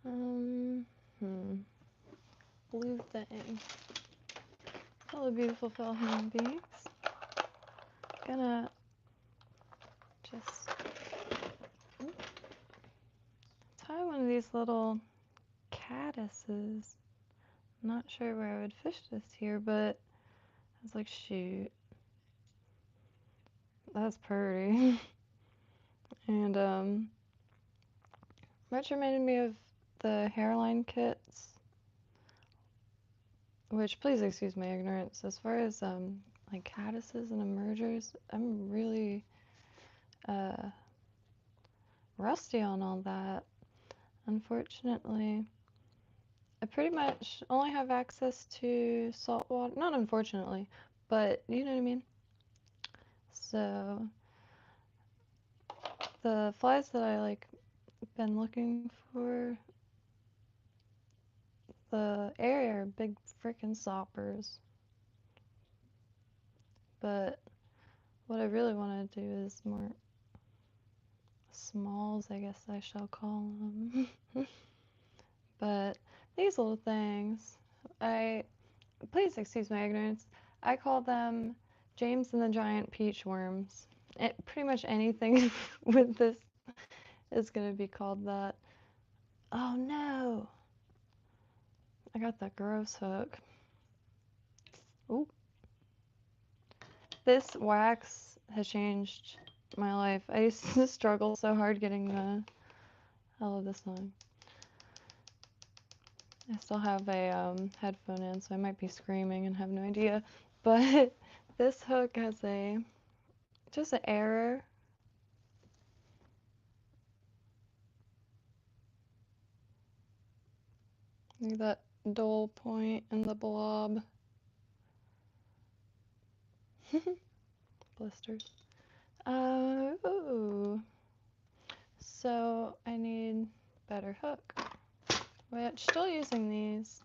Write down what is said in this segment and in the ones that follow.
Blue thing. Hello, beautiful fellow human beings. Gonna just tie one of these little caddises. Not sure where I would fish this here, but I was like, shoot, that's pretty. And much reminded me of the hairline kits, which, please excuse my ignorance, as far as like caddises and emergers, I'm really rusty on all that. Unfortunately, I pretty much only have access to salt water. Not unfortunately, but you know what I mean? So the flies that I like been looking for, the area are big freaking soppers. But what I really want to do is more smalls, I guess I shall call them. But these little things, please excuse my ignorance, I call them James and the Giant Peach Worms. Pretty much anything with this is going to be called that. Oh no! I got that gross hook. Ooh. This wax has changed my life. I used to struggle so hard getting the... I love this song. I still have a headphone in, so I might be screaming and have no idea. But this hook has just an error. Look at that dull point and the blob. Blisters. Ooh. So I need better hook. Which, still using these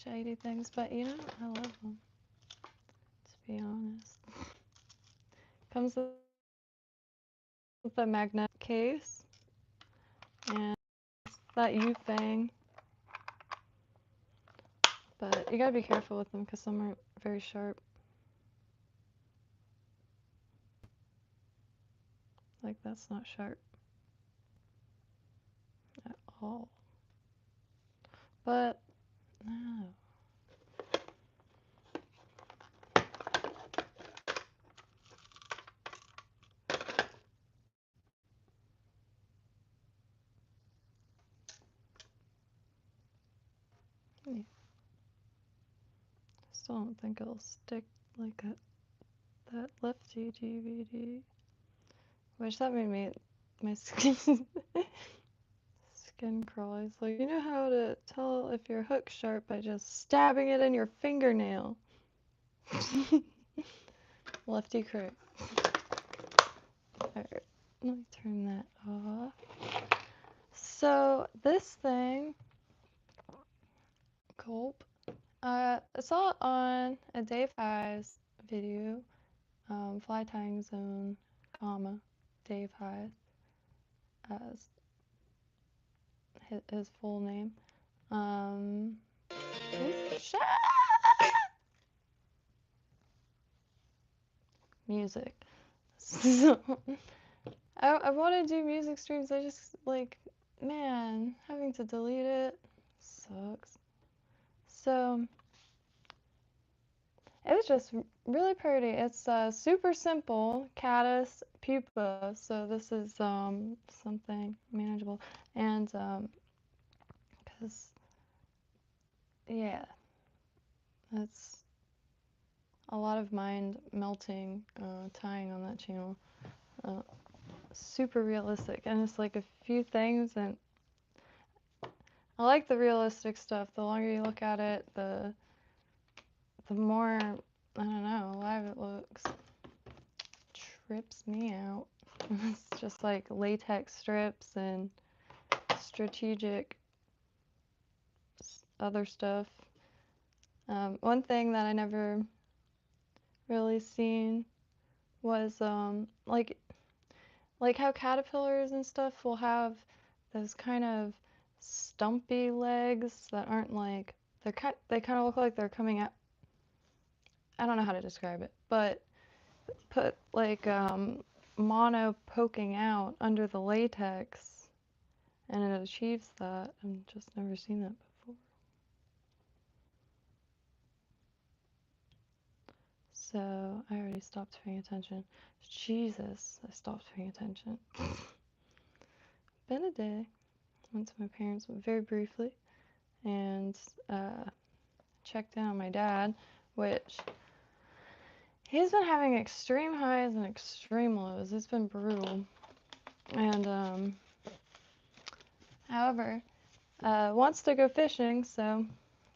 shady things, but you know, I love them. To be honest. Comes with a magnetic case and that U-Fang. But you gotta be careful with them because some are very sharp. Like, that's not sharp at all. But, no. Yeah. Still don't think it'll stick like that Lefty DVD. Which that made my skin crawl. It's like, you know how to tell if your hook's sharp by just stabbing it in your fingernail. Lefty crook. Alright, let me turn that off. So this thing, gulp. I saw it on a Dave High's video, fly tying zone, comma, Dave High as his full name. Music. So, I want to do music streams. I just, like, man, having to delete it sucks. So, it was just really pretty. It's super simple, Caddis pupa. So this is something manageable, and because yeah, it's a lot of mind melting tying on that channel. Super realistic, and it's like a few things, and I like the realistic stuff. The longer you look at it, the more, I don't know, alive it looks. Trips me out. It's just like latex strips and strategic other stuff. One thing that I never really seen was like how caterpillars and stuff will have those kind of stumpy legs that aren't like, they kind of look like they're coming out. I don't know how to describe it, but put like mono poking out under the latex, and it achieves that. I've just never seen that before. So I already stopped paying attention. Jesus, I stopped paying attention. Been a day. Went to my parents very briefly and checked in on my dad, which he's been having extreme highs and extreme lows. It's been brutal. And however, wants to go fishing, so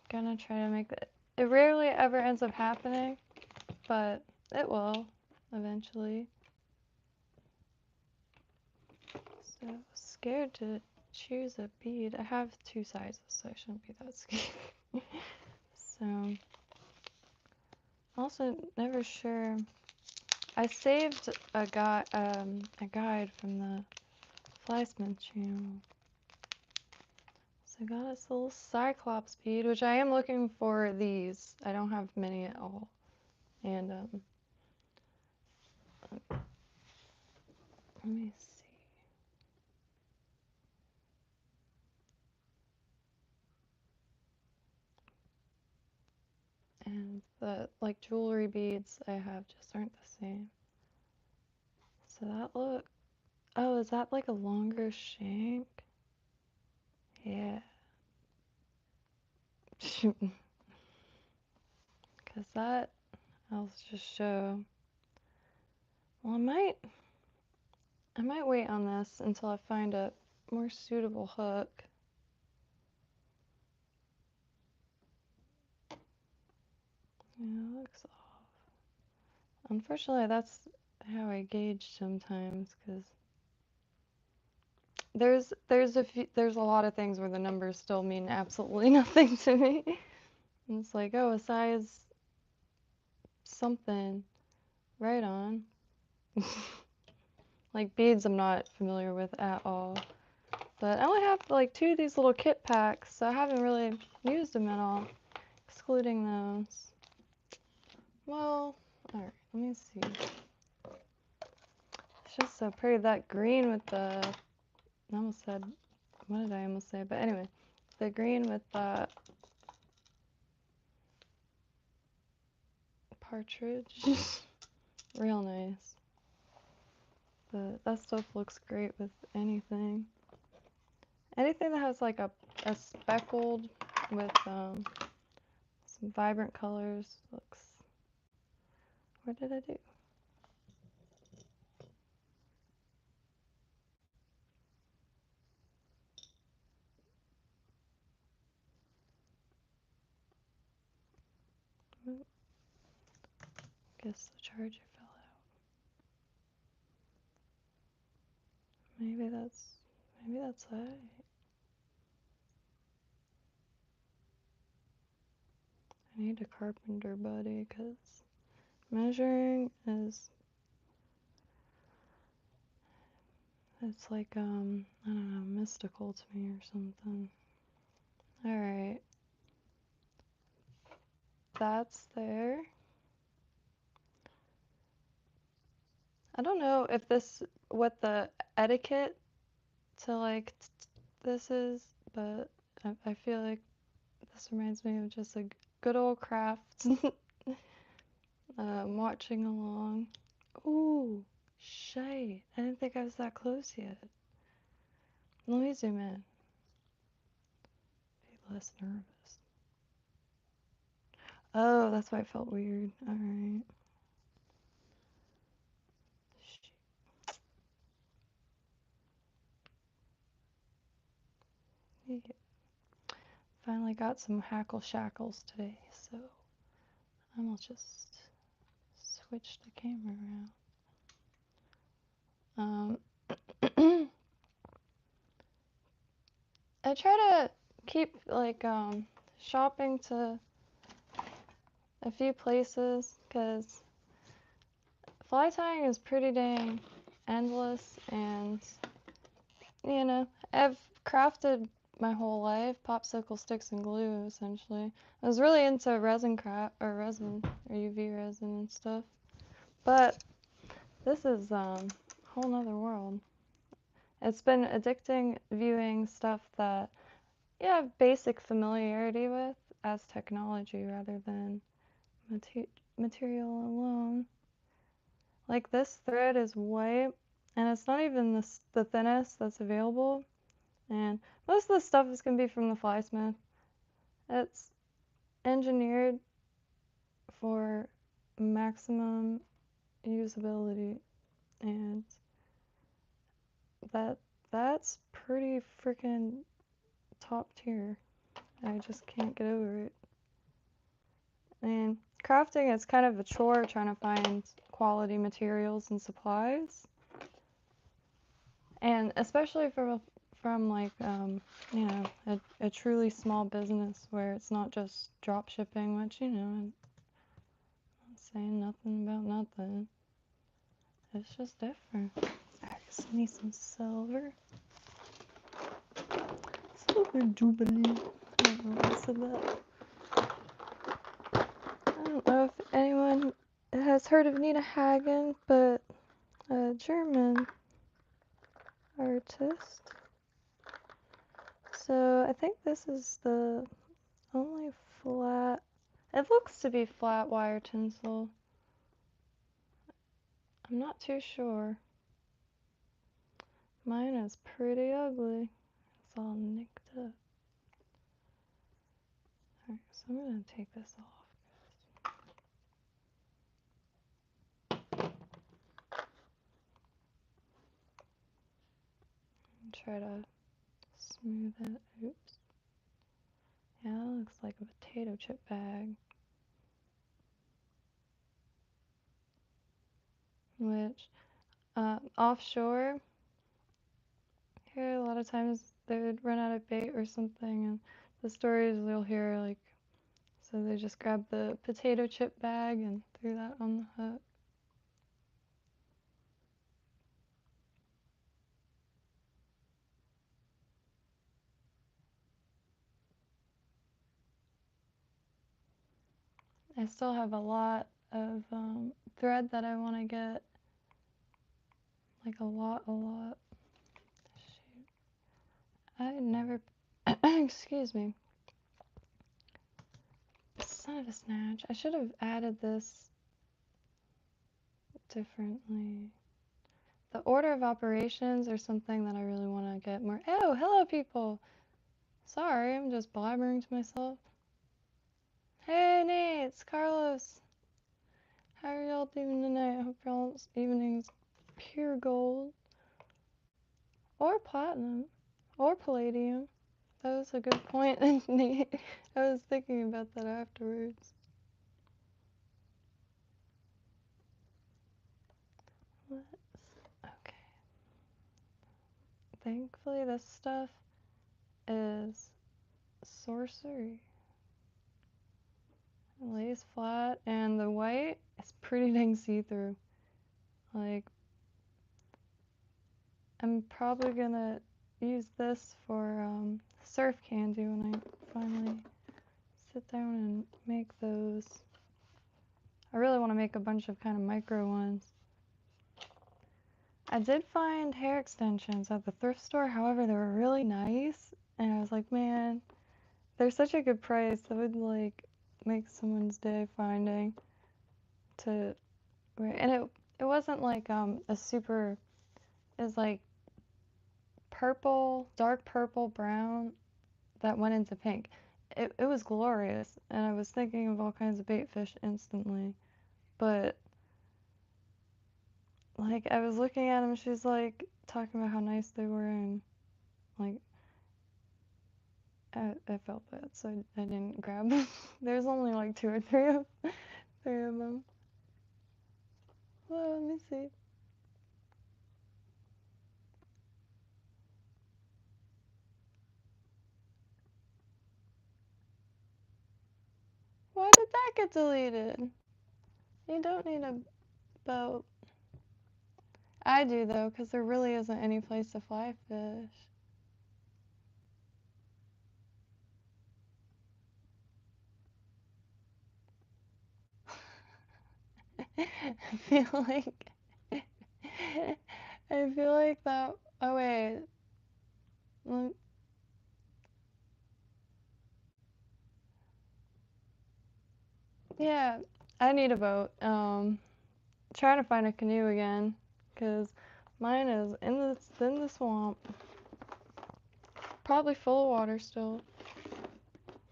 gonna try to make it. It rarely ever ends up happening, but it will eventually. So scared to choose a bead. I have 2 sizes, so I shouldn't be that scared. So also never sure. I saved a guide from the Flysmith channel. So I got this little Cyclops bead, which I am looking for these. I don't have many at all. And let me see. And the like jewelry beads I have just aren't the same. So that look. Oh, is that like a longer shank? Yeah. Because that, I'll just show. Well, I might wait on this until I find a more suitable hook. Yeah, it looks off. Unfortunately, that's how I gauge sometimes, because there's a lot of things where the numbers still mean absolutely nothing to me. And it's like, oh, a size something, right on. Like beads I'm not familiar with at all. But I only have like 2 of these little kit packs, so I haven't really used them at all, excluding those. Well, alright, let me see. It's just so pretty. That green with the, I almost said, what did I almost say? But anyway, the green with the partridge, real nice. But that stuff looks great with anything. Anything that has like a speckled with some vibrant colors looks. What did I do? Guess the charger fell out. Maybe that's it. I need a carpenter buddy because measuring is, it's like I don't know, mystical to me or something. All right, that's there. I don't know if what the etiquette to like this is, but I feel like this reminds me of just a good old craft. Watching along. Ooh, shite. I didn't think I was that close yet. Let me zoom in. Be less nervous. Oh, that's why it felt weird. Alright. Yeah. Finally got some hackle shackles today, so I'm gonna just switch the camera around. I try to keep like shopping to a few places because fly tying is pretty dang endless, and you know, I've crafted my whole life, popsicle sticks and glue, essentially. I was really into resin or UV resin and stuff. But this is a whole nother world. It's been addicting viewing stuff that you have basic familiarity with as technology rather than material alone. Like this thread is white, and it's not even the thinnest that's available. And most of the stuff is going to be from the Flysmith. It's engineered for maximum usability, and that's pretty freaking top tier. I just can't get over it. And crafting is kind of a chore trying to find quality materials and supplies. And especially from like you know, a truly small business where it's not just drop shipping, which, you know, I'm not saying nothing about nothing. It's just different. I just need some silver. Silver jubilee. I don't know why I said that. I don't know if anyone has heard of Nina Hagen, but a German artist. So I think this is the only flat. It looks to be flat wire tinsel. I'm not too sure. Mine is pretty ugly. It's all nicked up. Alright, so I'm gonna take this off. And try to smooth it. Oops. Yeah, that looks like a potato chip bag. Which, offshore, here a lot of times they would run out of bait or something, and the stories you'll hear, like, so they just grabbed the potato chip bag and threw that on the hook. I still have a lot of thread that I want to get, like a lot. Shoot. I never, excuse me, son of a snatch. I should have added this differently. The order of operations are something that I really want to get more. Oh, hello people. Sorry, I'm just blabbering to myself. Hey Nate, it's Carlos. How are y'all doing tonight? I hope y'all's evening is pure gold. Or platinum. Or palladium. That was a good point, Nate. I was thinking about that afterwards. Okay. Thankfully, this stuff is sorcery. It lays flat, and the white is pretty dang see-through. Like, I'm probably gonna use this for surf candy when I finally sit down and make those. I really want to make a bunch of kind of micro ones. I did find hair extensions at the thrift store, however, they were really nice, and I was like, man, they're such a good price. That would like make someone's day finding to, and it wasn't like a super, it was like purple, dark purple, brown that went into pink. It was glorious, and I was thinking of all kinds of bait fish instantly, but like I was looking at them, she's like talking about how nice they were, and like I felt bad, so I didn't grab them. There's only like two or three of them. Well, let me see. Why did that get deleted? You don't need a boat. I do though, because there really isn't any place to fly fish. I feel like I feel like that. Oh wait, mm, yeah, I need a boat. Trying to find a canoe again, cause mine is in the swamp, probably full of water still.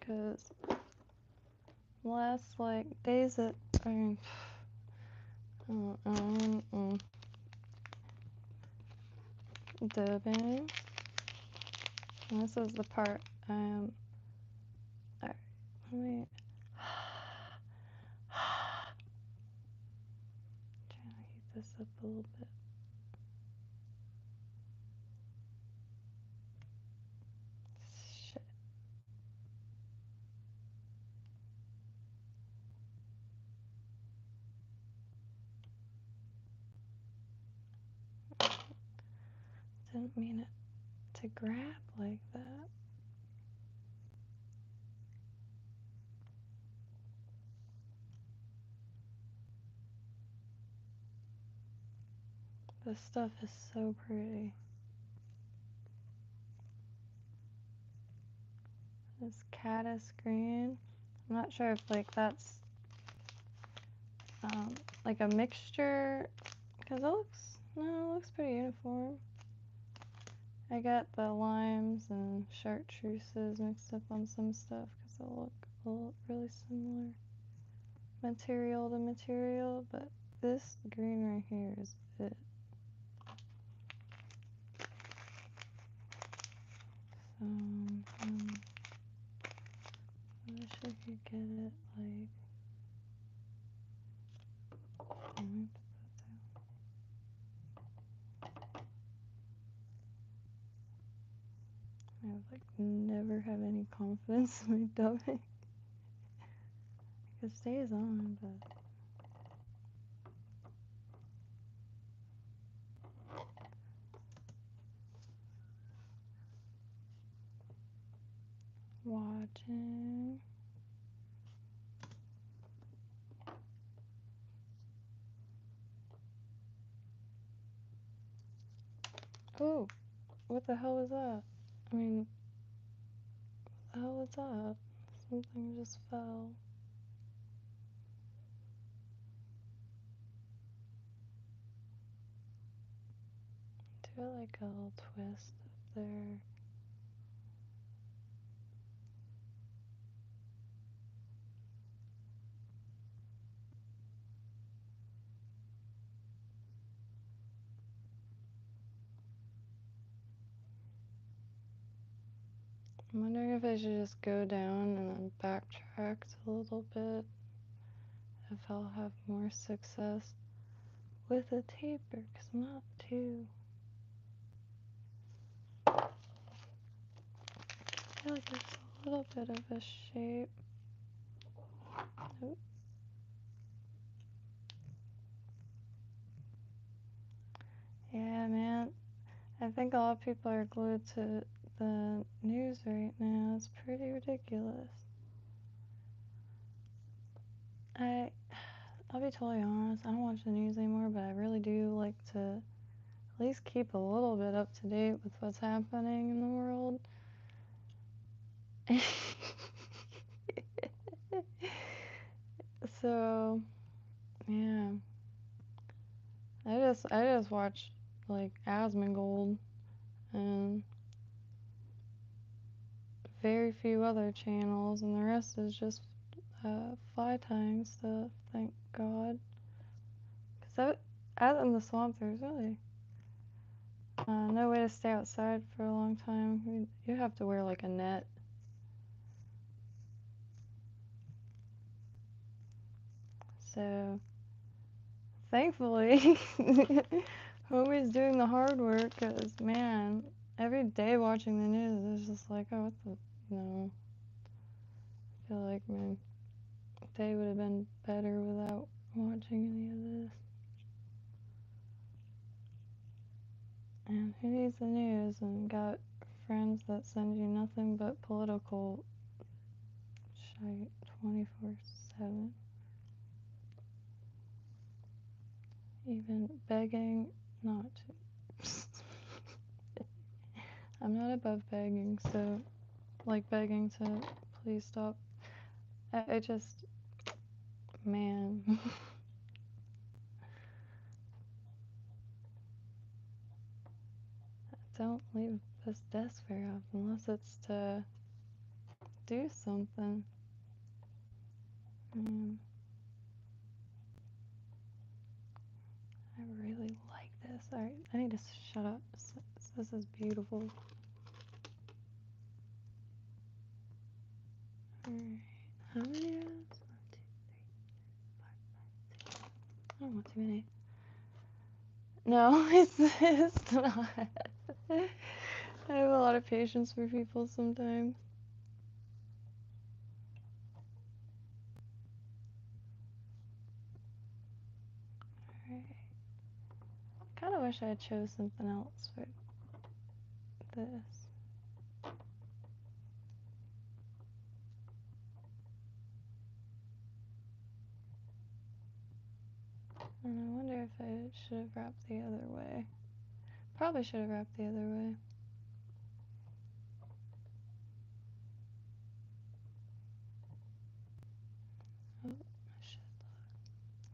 Cause last like days that I mean, dipping. And this is the part. Alright, let me. Trying to heat this up a little bit. Shit. Didn't mean it to grab like that. This stuff is so pretty. This caddis green. I'm not sure if like that's like a mixture, because it looks pretty uniform. I got the limes and chartreuses mixed up on some stuff because they'll look really similar material to material, but this green right here is it. So, I wish I could get it like. I would like never have any confidence in my dubbing. It stays on, but watching. Oh, what the hell is that? I mean, what the hell is that? Something just fell. Do like a little twist up there. I'm wondering if I should just go down and then backtrack a little bit, if I'll have more success with a taper, because I'm not too. I feel like it's a little bit of a shape. Nope. Yeah, man. I think a lot of people are glued to the news right now. It's pretty ridiculous. I'll be totally honest, I don't watch the news anymore, but I really do like to at least keep a little bit up to date with what's happening in the world. So, yeah. I just watch like Asmongold and very few other channels, and the rest is just fly tying stuff, thank God. Because out in the swamp, there's really no way to stay outside for a long time. You have to wear like a net. So, thankfully, homie's doing the hard work, because, man, every day watching the news is just like, oh, what the, no. I feel like my day would have been better without watching any of this. And who needs the news and got friends that send you nothing but political shite 24/7. even begging not to. I'm not above begging, so, like, begging to please stop. I just, man. Don't leave this desk very often unless it's to do something. I really like this. Alright, I need to shut up. This is beautiful. Alright, how many rows? 1, 2, 3, 4, 5, 6. I don't want too many. No, it's not. I have a lot of patience for people sometimes. Alright. I kind of wish I had chose something else for this. And I wonder if I should have wrapped the other way. Probably should have wrapped the other way. Oh, shit.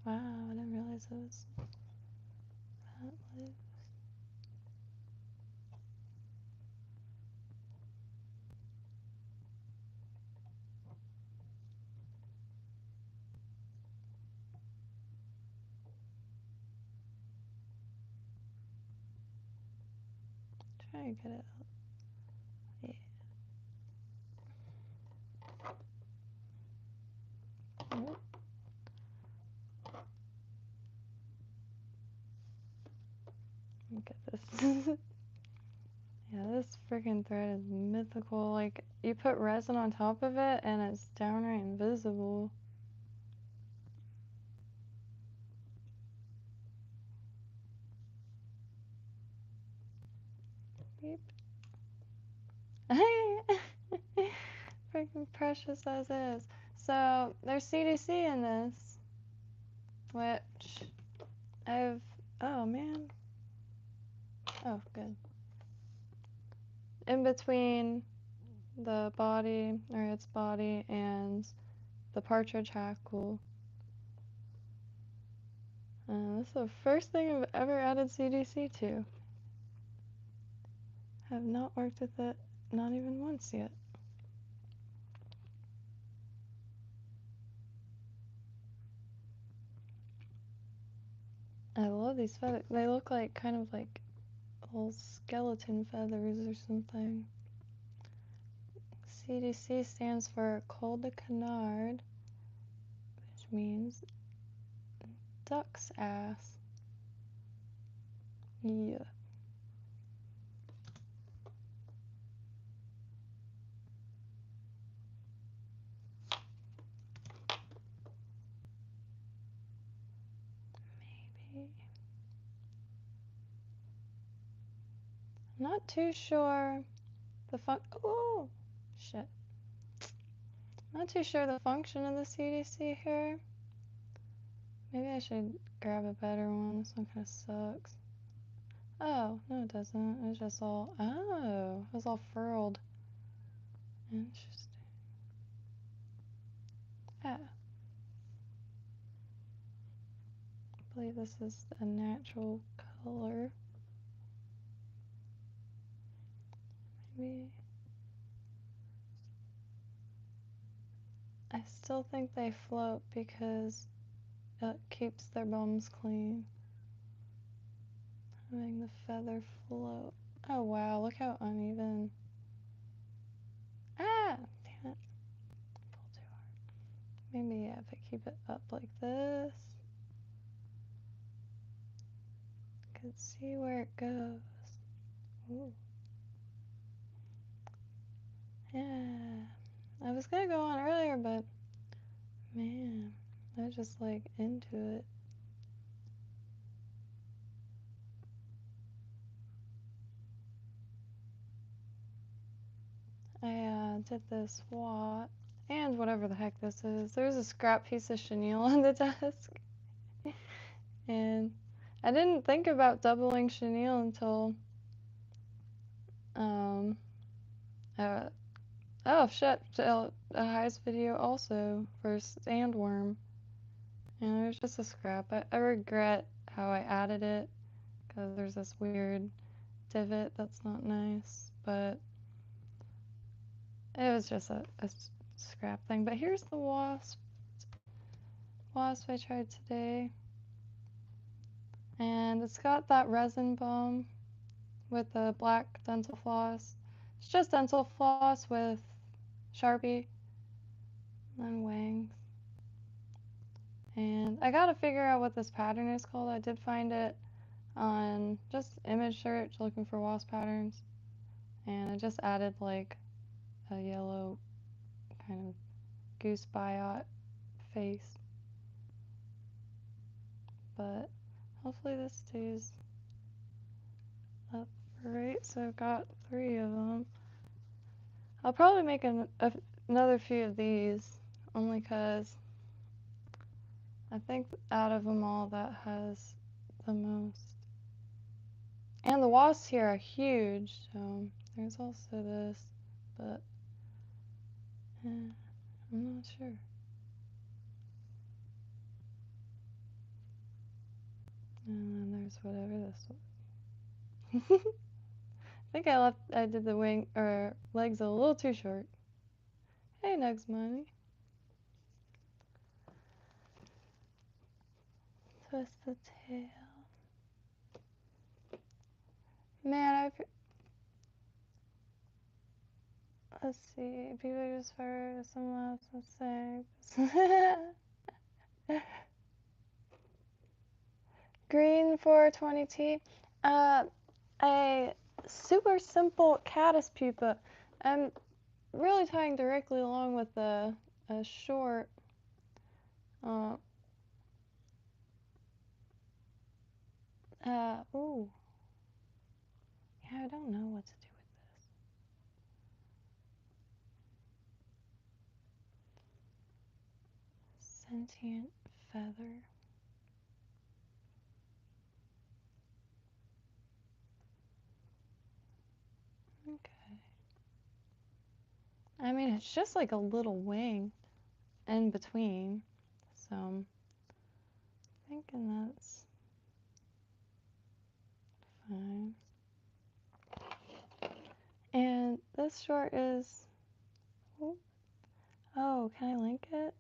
Wow, I didn't realize it was that loose. Try to get it up. Yeah. Oh. Look at this. Yeah, this freaking thread is mythical. Like, you put resin on top of it and it's downright invisible. Beep. Freaking precious as is. So, there's CDC in this, which I've, oh man. Oh, good. In between the body, or its body, and the partridge hackle. This is the first thing I've ever added CDC to. Have not worked with it, not even once yet. I love these feathers. They look like kind of like little skeleton feathers or something. CDC stands for Col de Canard, which means duck's ass. Yeah. Maybe. I'm not too sure the oh, shit. Not too sure the function of the CDC here. Maybe I should grab a better one. This one kind of sucks. Oh, no it doesn't. It's just all, oh, it was all furled. Interesting. Ah. I believe this is a natural color. Maybe. I still think they float because it keeps their bums clean. Having the feather float. Oh wow, look how uneven. Ah! Damn it. Pull too hard. Maybe yeah, if I keep it up like this. Could see where it goes. Ooh. Yeah. I was gonna go on earlier, but man, I was just like into it. I did this swat and whatever the heck this is. There's a scrap piece of chenille on the desk. And I didn't think about doubling chenille until, um, uh, oh shit, a highest video also for sandworm. And it was just a scrap. I regret how I added it, because there's this weird divot that's not nice, but it was just a scrap thing. But here's the wasp I tried today. And it's got that resin balm with the black dental floss. It's just dental floss with Sharpie and wings. And I gotta figure out what this pattern is called. I did find it on just image search looking for wasp patterns. And I just added like a yellow kind of goose biot face. But hopefully this stays upright. So I've got 3 of them. I'll probably make another few of these, only because I think out of them all that has the most. And the wasps here are huge, so there's also this, but I'm not sure. And then there's whatever this was. I think I did the wing or legs a little too short. Hey, Nugs Money. Twist the tail. Man, let's see. People just for some laughs and say. Green 420T. A super simple caddis pupa. I'm really tying directly along with a short. Ooh. Yeah, I don't know what to do with this. Sentient feather. Okay. I mean, it's just like a little wing in between, so I'm thinking that's fine. And this short is, oh, can I link it?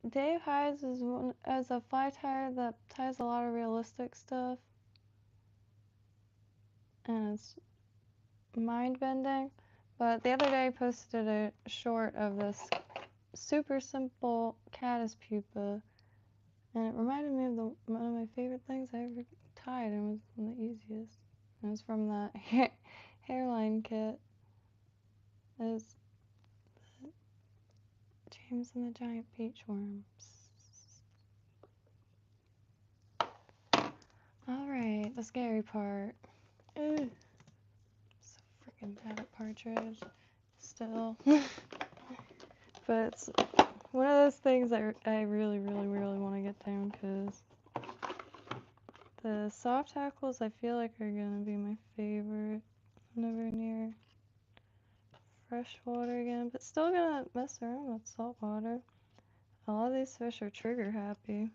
Dave Hides is as a fly tire that ties a lot of realistic stuff, and it's mind-bending. But the other day I posted a short of this super simple caddis pupa, and it reminded me of one of my favorite things I ever tied, and it was one of the easiest. It was from the hairline kit. It was James and the Giant Beach Worms. Alright, the scary part. Ugh. So freaking bad at partridge. Still. But it's one of those things I really, really, really want to get down, because the soft tackles I feel like are going to be my favorite. Never near freshwater again, but still gonna mess around with saltwater. A lot of these fish are trigger happy.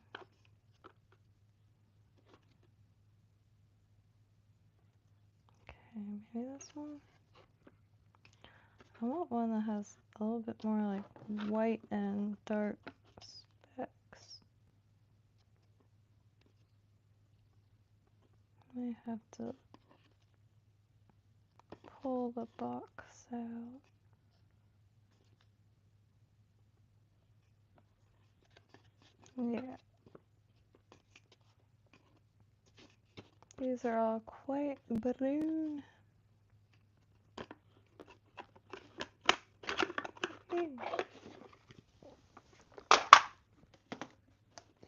Okay, maybe this one. I want one that has a little bit more like white and dark specks. I have to pull the box out. Yeah. These are all quite balloon.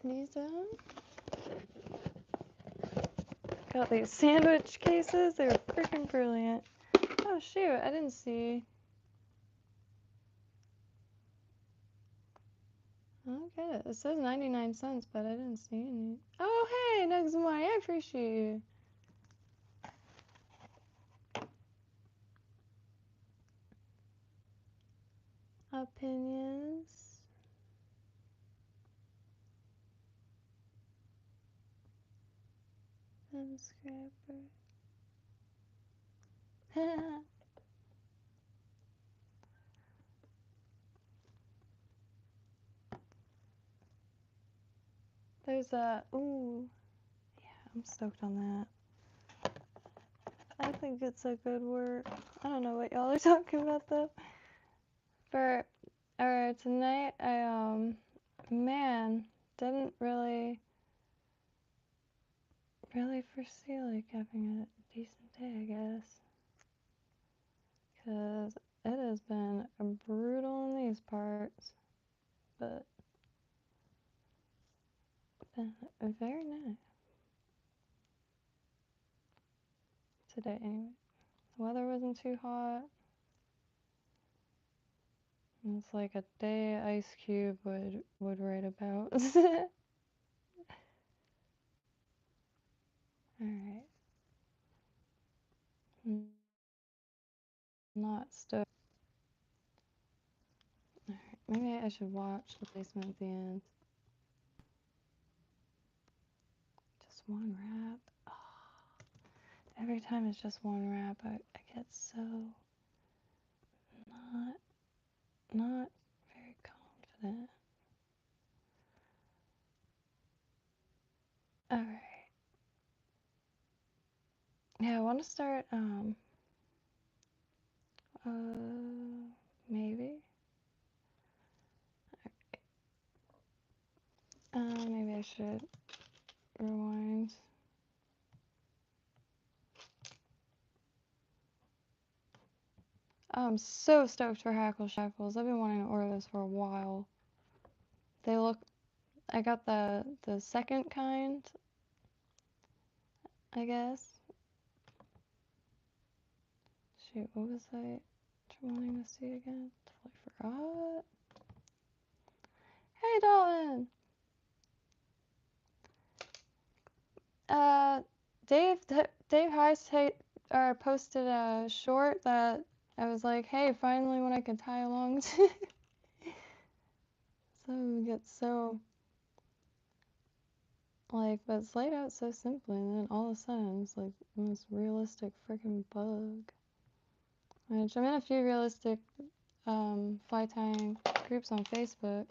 These down. Got these sandwich cases. They're freaking brilliant. Oh shoot, I didn't see. I don't get it. It says 99 cents, but I didn't see any. Oh, hey, next money. I appreciate you. Opinions. Scrapper. There's a, ooh, yeah, I'm stoked on that. I think it's a good work. I don't know what y'all are talking about though. For, or tonight, man, didn't really foresee like having a decent day, I guess. Cause it has been brutal in these parts, but been very nice today anyway. The weather wasn't too hot. It's like a day Ice Cube would write about. Alright. Not stoked. Alright, maybe I should watch the placement at the end. Just one wrap. Oh, every time it's just one wrap, I get so not very confident. Alright. Yeah, I want to start, maybe. Maybe I should rewind. I'm so stoked for Hackle Shackles. I've been wanting to order this for a while. They look, I got the second kind, I guess. Shoot, what was I wanting to see again? Totally forgot. Hey, Dalton! Dave Heiss posted a short that I was like, hey, finally one I can tie along to. So we get so, like, but it's laid out so simply, and then all of a sudden it's like the most realistic freaking bug. Which I'm in a few realistic fly tying groups on Facebook.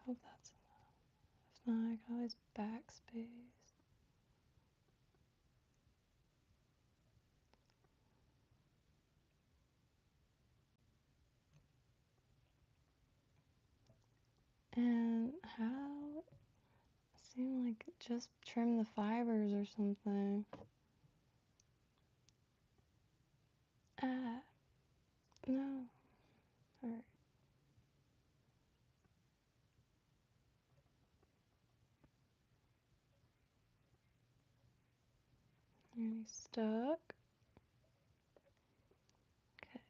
Hope that's enough. If not, I can always backspace. And how? Seem like just trim the fibers or something. Ah, no. Alright. Nearly stuck. Okay.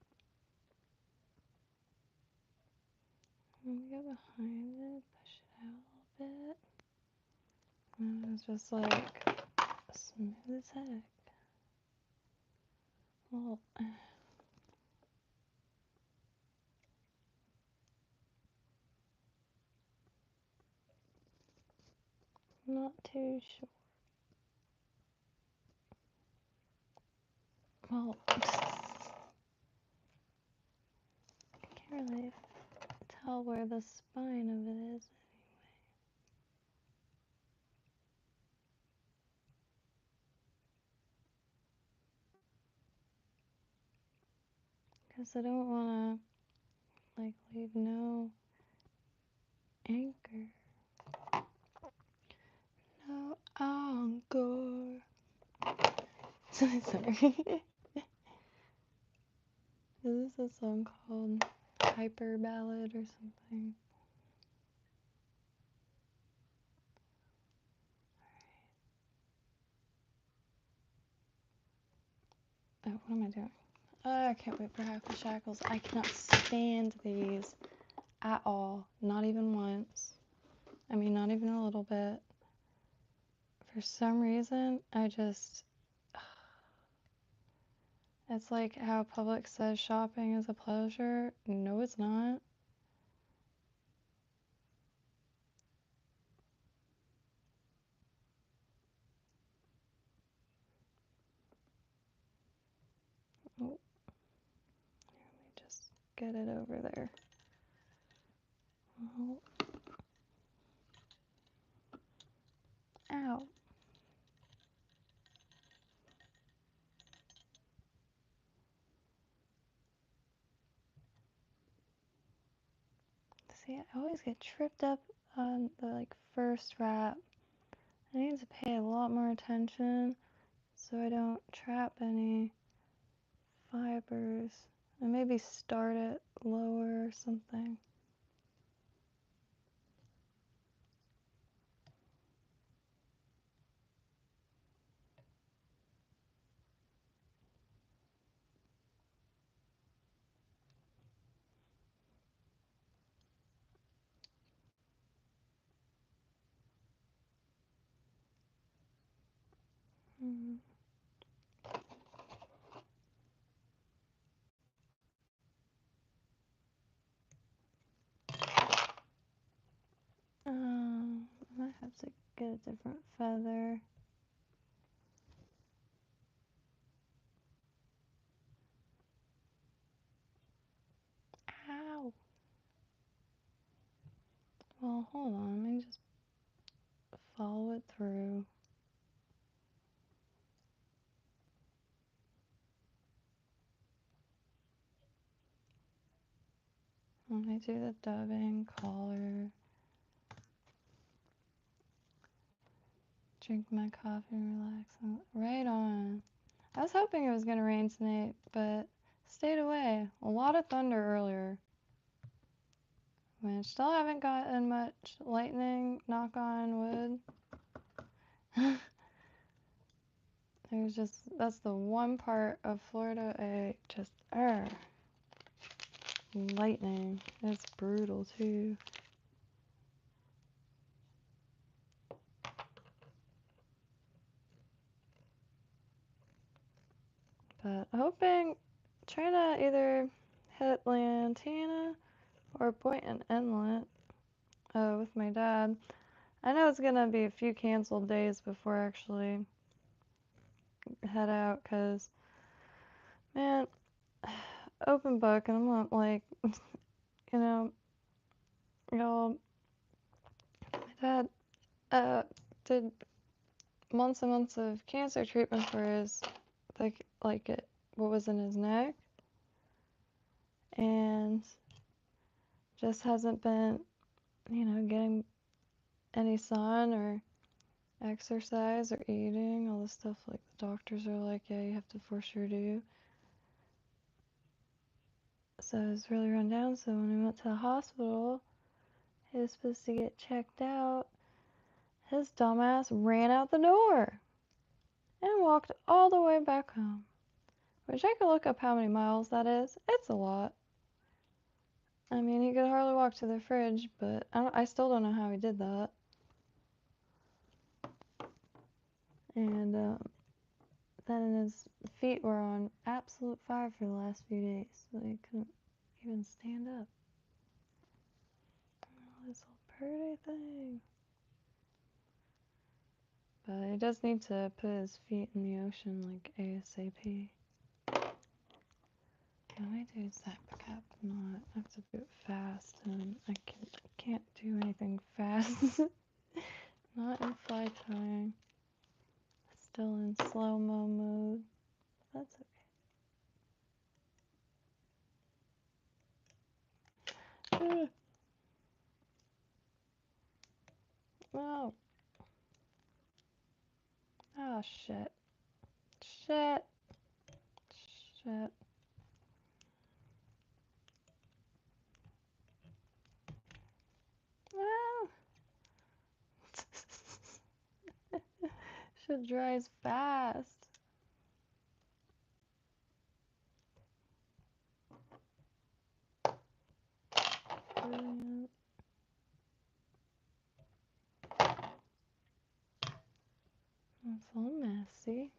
Let me go behind it, push it out a little bit. And it's just like smooth as heck. Well, not too sure. Well, I can't really tell where the spine of it is because I don't want to like leave no anchor. No encore. Sorry. Is this a song called Hyper Ballad or something? Oh, what am I doing? I can't wait for half the shackles. I cannot stand these at all. Not even once. I mean, not even a little bit. For some reason, it's like how Publix says shopping is a pleasure. No, it's not. Oh, let me just get it over there. Oh. Ow. See, I always get tripped up on the first wrap. I need to pay a lot more attention so I don't trap any fibers. And maybe start it lower or something. Mm. I might have to get a different feather. Ow! Well, hold on, let me just follow it through. Let me do the dubbing, collar. Drink my coffee and relax. Right on. I was hoping it was going to rain tonight, but stayed away. A lot of thunder earlier. Which still haven't gotten much lightning, knock on wood. That's the one part of Florida I just, lightning. It's brutal too. But hoping, trying to either hit Lantana or Boynton Inlet with my dad. I know it's gonna be a few canceled days before I actually head out, cause man, open book, and I'm not like, you know, y'all. My dad did months and months of cancer treatment for his what was in his neck, and just hasn't been, getting any sun or exercise or eating, all the stuff like the doctors are like, yeah, you have to for sure do. So I was really run down. So when we went to the hospital, he was supposed to get checked out. His dumbass ran out the door and walked all the way back home. Which I could look up how many miles that is. It's a lot. I mean, he could hardly walk to the fridge, but I still don't know how he did that. And then his feet were on absolute fire for the last few days, so he couldn't even stand up. Oh, this little pretty thing. But he does need to put his feet in the ocean like ASAP. My dude's that cap not. I have to do it fast, and I can't do anything fast. Not in fly tying. Still in slow-mo mode. That's okay. Oh. Oh, shit. Shit. Shit. Oh. Shit dries fast. brilliant. That's all messy.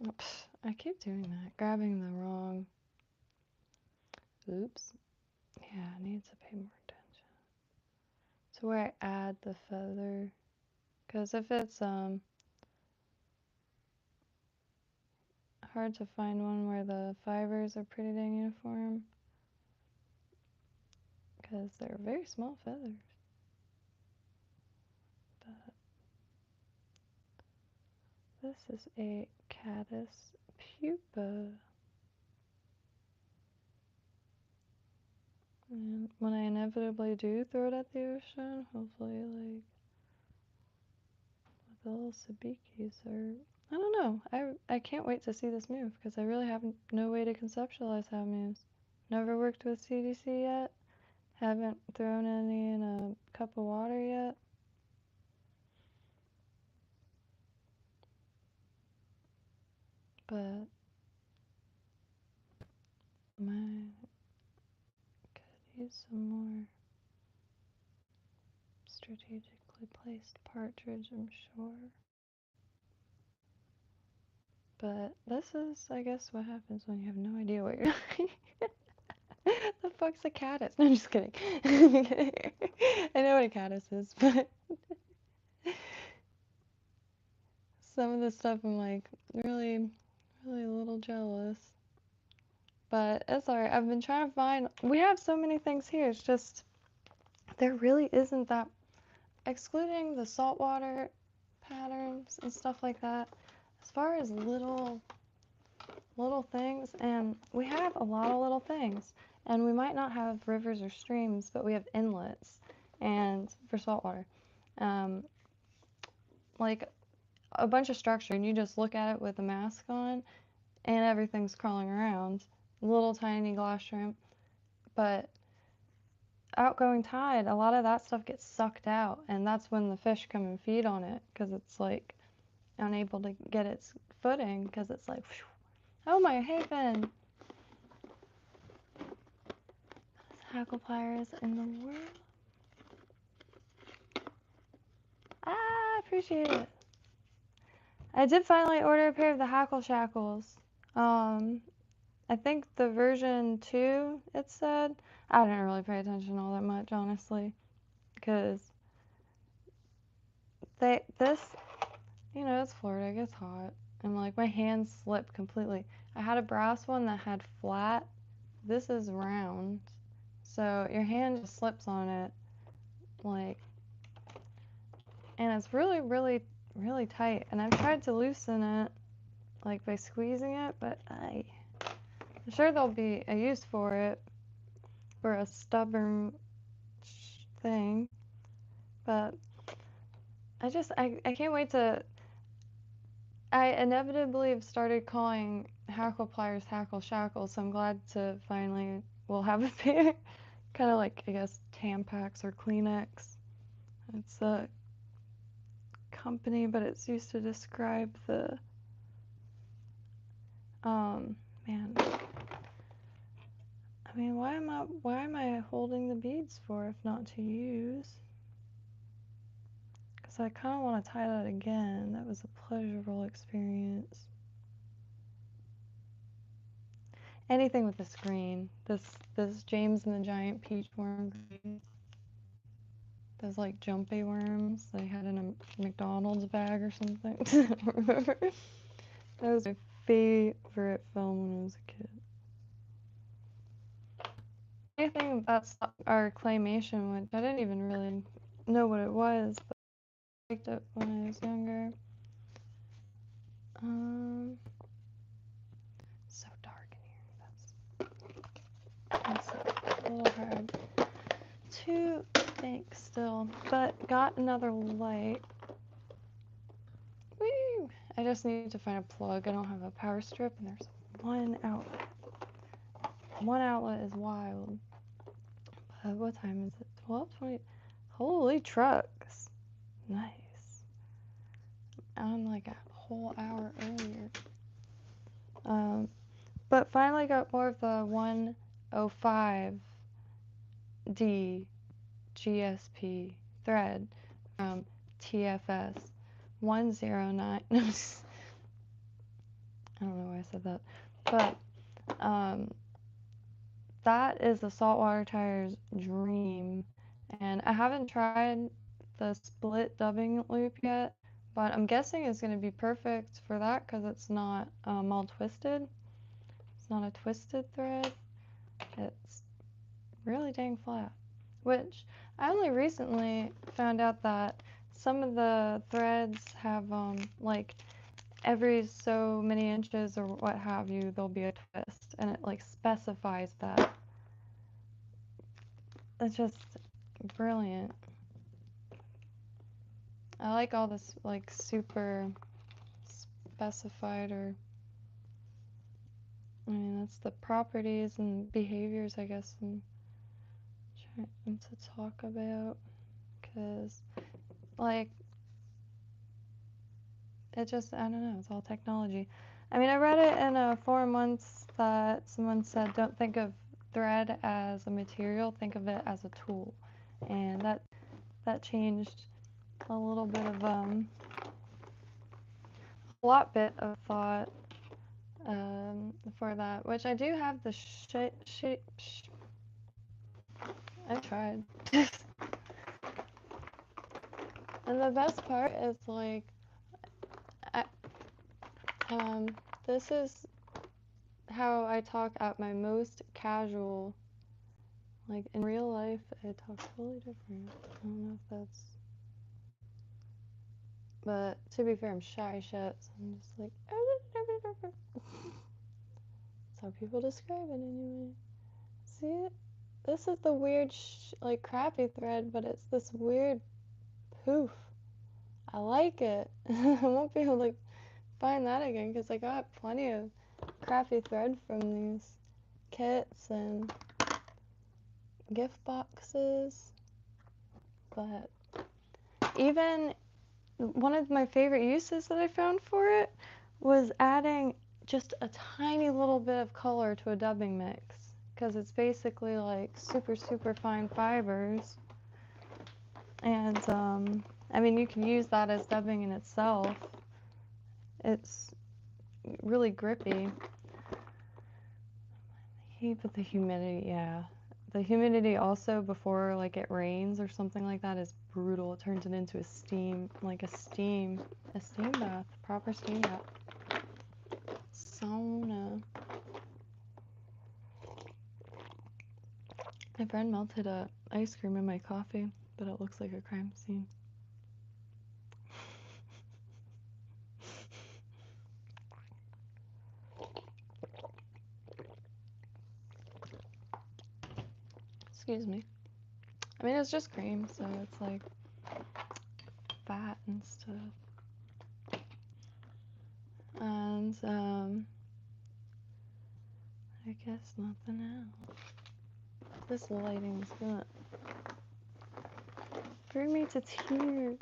Oops, I keep doing that, grabbing the wrong. Oops. Yeah, I need to pay more attention to where I add the feather. Because if it's hard to find one where the fibers are pretty dang uniform, because they're very small feathers. But this is a Caddis pupa. And when I inevitably do throw it at the ocean, hopefully, like, the little sabikis are... I don't know. I can't wait to see this move, because I really have no way to conceptualize how it moves. Never worked with CDC yet. Haven't thrown any in a cup of water yet. But could use some more strategically placed partridge, I'm sure. But this is, I guess, what happens when you have no idea what you're doing. The fuck's a caddis? No, I'm just kidding. I know what a caddis is, but some of the stuff I'm like really, really a little jealous. But it's alright. I've been trying to find. We have so many things here. It's just there really isn't that, excluding the saltwater patterns and stuff like that. As far as little things, and we have a lot of little things, and we might not have rivers or streams, but we have inlets, and for saltwater, like a bunch of structure, and you just look at it with a mask on, and everything's crawling around, little tiny glass shrimp, but outgoing tide, a lot of that stuff gets sucked out, and that's when the fish come and feed on it, because it's like unable to get its footing, because it's like, whew, oh my haven! Hackle pliers in the world. Ah, appreciate it. I did finally order a pair of the hackle shackles. I think the version 2, it said. I didn't really pay attention all that much, honestly, because this, you know, it's Florida, it gets hot, and like my hands slip completely. I had a brass one that had flat. This is round, so your hand just slips on it, like, and it's really, really, really tight. And I've tried to loosen it, like by squeezing it, but I'm sure there'll be a use for it for a stubborn thing. But I can't wait to. I inevitably have started calling hackle pliers hackle shackles, so I'm glad to finally we'll have a pair. Kind of like, I guess, Tampax or Kleenex. It's a company, but it's used to describe the man. I mean, why am I holding the beads for if not to use? Because I kind of want to tie that again. That was a pleasurable experience. Anything with this green. This James and the Giant Peach Worm green. Those like jumpy worms they had in a McDonald's bag or something. I don't remember. That was my favorite film when I was a kid. Anything that's our claymation, which I didn't even really know what it was, but I liked it when I was younger. So dark in here. That's a little hard to think still, but got another light. Woo! I just need to find a plug. I don't have a power strip, and there's one outlet. One outlet is wild. But what time is it? 12:20. Holy trucks! Nice. I'm like a whole hour earlier. But finally got more of the 105D GSP thread from TFS 109. I don't know why I said that. But that is the saltwater tire's dream. And I haven't tried the split dubbing loop yet, but I'm guessing it's going to be perfect for that because it's not all twisted. It's not a twisted thread. It's really dang flat, which I only recently found out that some of the threads have like every so many inches or what have you, there'll be a twist, and it like specifies that. It's just brilliant. I like all this like super specified, or I mean that's the properties and behaviors I guess I'm trying to talk about, because like it just, I don't know, it's all technology. I mean, I read it in a forum once that someone said don't think of thread as a material, think of it as a tool, and that changed a little bit of a lot bit of thought for that, which I do have the I tried. And the best part is like I, this is how I talk at my most casual. Like in real life, I talk totally different. I don't know if that's, but to be fair, I'm shy shut, so I'm just like, that's how people describe it anyway. See it? This is the weird, like crappy thread, but it's this weird poof. I like it. I won't be able to find that again because I got plenty of crappy thread from these kits and gift boxes. But even one of my favorite uses that I found for it was adding just a tiny little bit of color to a dubbing mix, because it's basically like super fine fibers, and I mean you can use that as dubbing in itself. It's really grippy. But the humidity, yeah. The humidity also before like it rains or something like that is brutal. It turns it into a steam, like a steam bath, proper steam bath. Sauna. My friend melted a ice cream in my coffee, but it looks like a crime scene. Excuse me. I mean, it's just cream, so it's like fat and stuff. And I guess nothing else. This lighting is gonna bring me to tears.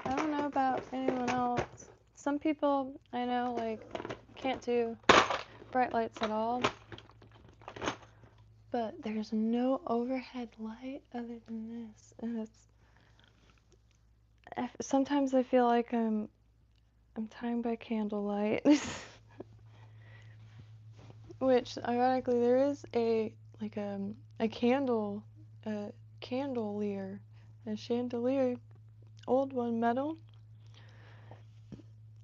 I don't know about anyone else. Some people I know like can't do bright lights at all. But there's no overhead light other than this, and it's sometimes I feel like I'm timed by candlelight. Which ironically there is a candle, a chandelier, old one, metal.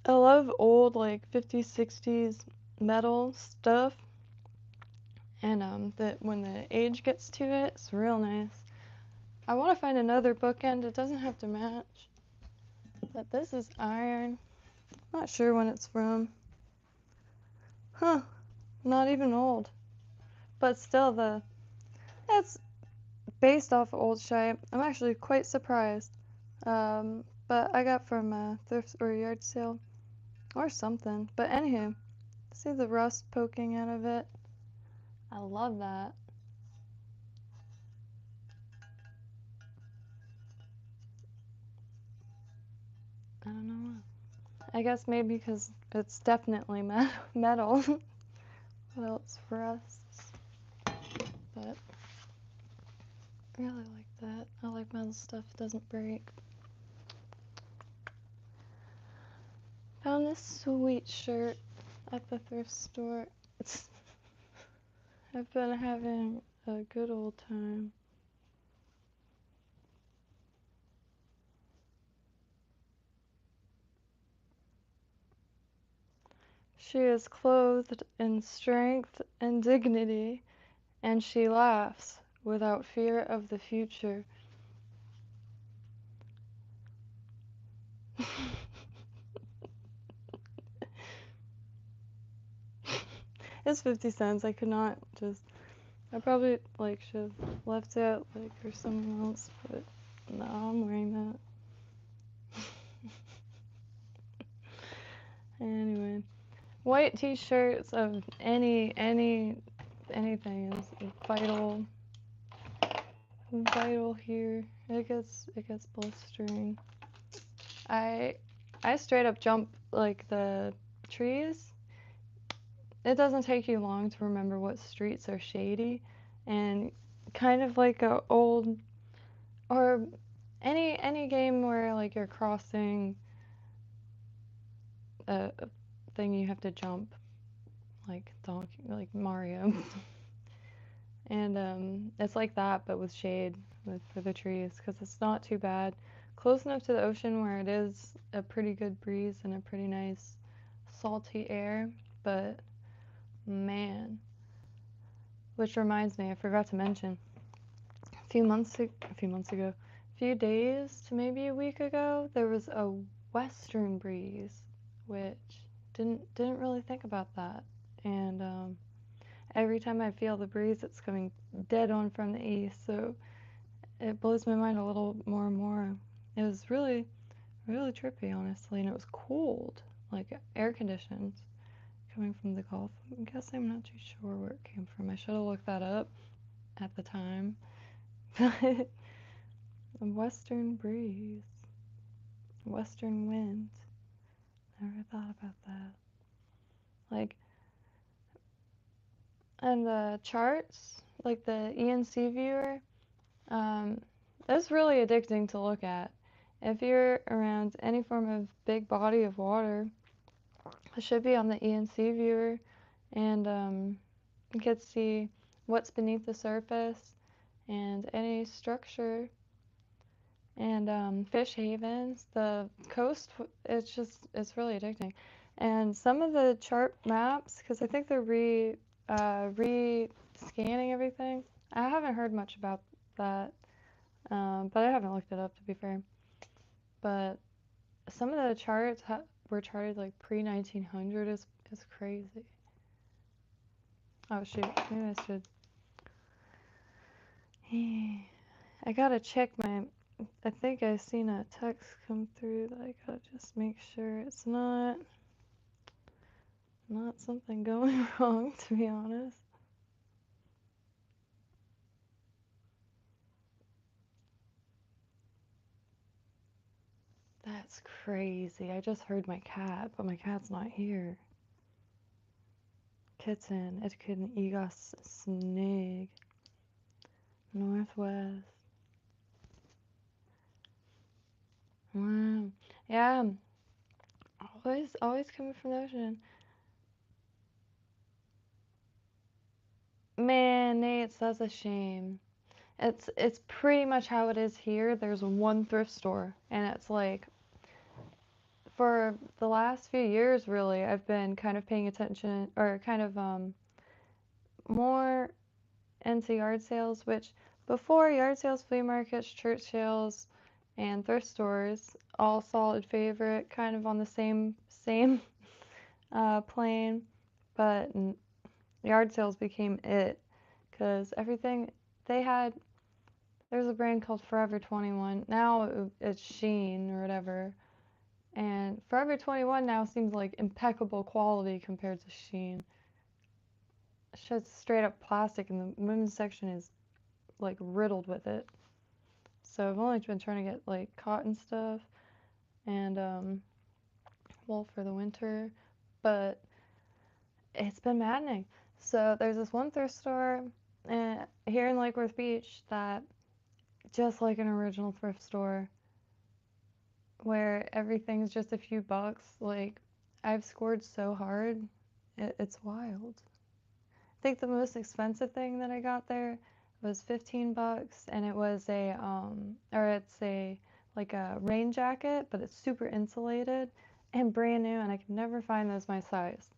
I love old like 50s 60s metal stuff, and that when the age gets to it, it's real nice. I want to find another bookend. It doesn't have to match, but this is iron. Not sure when it's from. Huh, not even old. But still, it's based off old shape. I'm actually quite surprised. But I got from a thrift or yard sale or something. But anywho, see the rust poking out of it? I love that. I don't know why. I guess maybe because it's definitely metal. what else rusts, but I really like that. I like metal stuff, it doesn't break. Found this sweet shirt at the thrift store. I've been having a good old time. She is clothed in strength and dignity, and she laughs without fear of the future. It's 50 cents. I could not just. I probably like should have left it like for someone else, but no, I'm wearing that. Anyway, white t-shirts of anything is vital here. It gets blistering. I straight up jump like the trees. It doesn't take you long to remember what streets are shady, and kind of like a old or any game where like you're crossing a thing you have to jump, like Mario. And it's like that but with shade for the trees, because it's not too bad. Close enough to the ocean where it is a pretty good breeze and a pretty nice salty air, but man, which reminds me, I forgot to mention, a few days to maybe a week ago, there was a western breeze, which didn't really think about that. And every time I feel the breeze, it's coming dead on from the east, so it blows my mind a little more and more. It was really, really trippy, honestly, and it was cold, like air conditioned, coming from the Gulf. I guess I'm not too sure where it came from. I should have looked that up at the time. But a western breeze, western wind. Never thought about that. Like, and the charts, like the ENC viewer, that's really addicting to look at. If you're around any form of big body of water, it should be on the ENC viewer, and you can see what's beneath the surface and any structure, and fish havens, the coast. It's really addicting. And some of the chart maps, because I think they're re-scanning everything. I haven't heard much about that, but I haven't looked it up, to be fair. But some of the charts were charted like pre-1900 is crazy. Oh shoot, maybe I should. I gotta check my. I think I seen a text come through that I gotta just make sure it's not something going wrong, to be honest. That's crazy. I just heard my cat, but my cat's not here. Kitten, it couldn't egas snig. Northwest. Wow. Yeah. Always coming from the ocean. Man, Nate, that's a shame. It's pretty much how it is here. There's one thrift store, and it's like for the last few years, really, I've been kind of paying attention, or kind of more into yard sales, which before yard sales, flea markets, church sales, and thrift stores, all solid favorite, kind of on the same plane, but yard sales became it, because everything they had. There's a brand called Forever 21. Now it's Sheen or whatever. And Forever 21 now seems like impeccable quality compared to Sheen. It's just straight up plastic, and the women's section is like riddled with it. So I've only been trying to get like cotton stuff and wool for the winter, but it's been maddening. So there's this one thrift store here in Lake Worth Beach that, just like an original thrift store, where everything's just a few bucks. Like, I've scored so hard, it's wild. I think the most expensive thing that I got there was 15 bucks, and it was like a rain jacket, but it's super insulated and brand new, and I could never find those my size.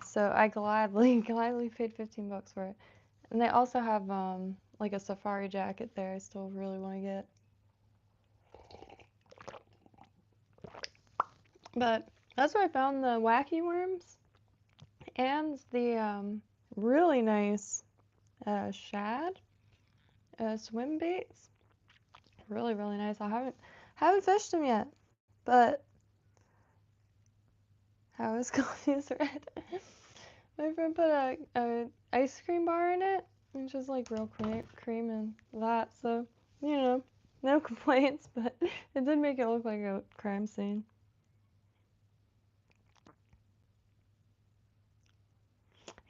So I gladly paid 15 bucks for it. And they also have like a safari jacket there I still really want to get. But that's where I found the wacky worms and the really nice shad swim baits. Really, really nice. I haven't fished them yet, but how is coffee's red? My friend put a ice cream bar in it, and just like real cream and that. So, you know, no complaints, but it did make it look like a crime scene.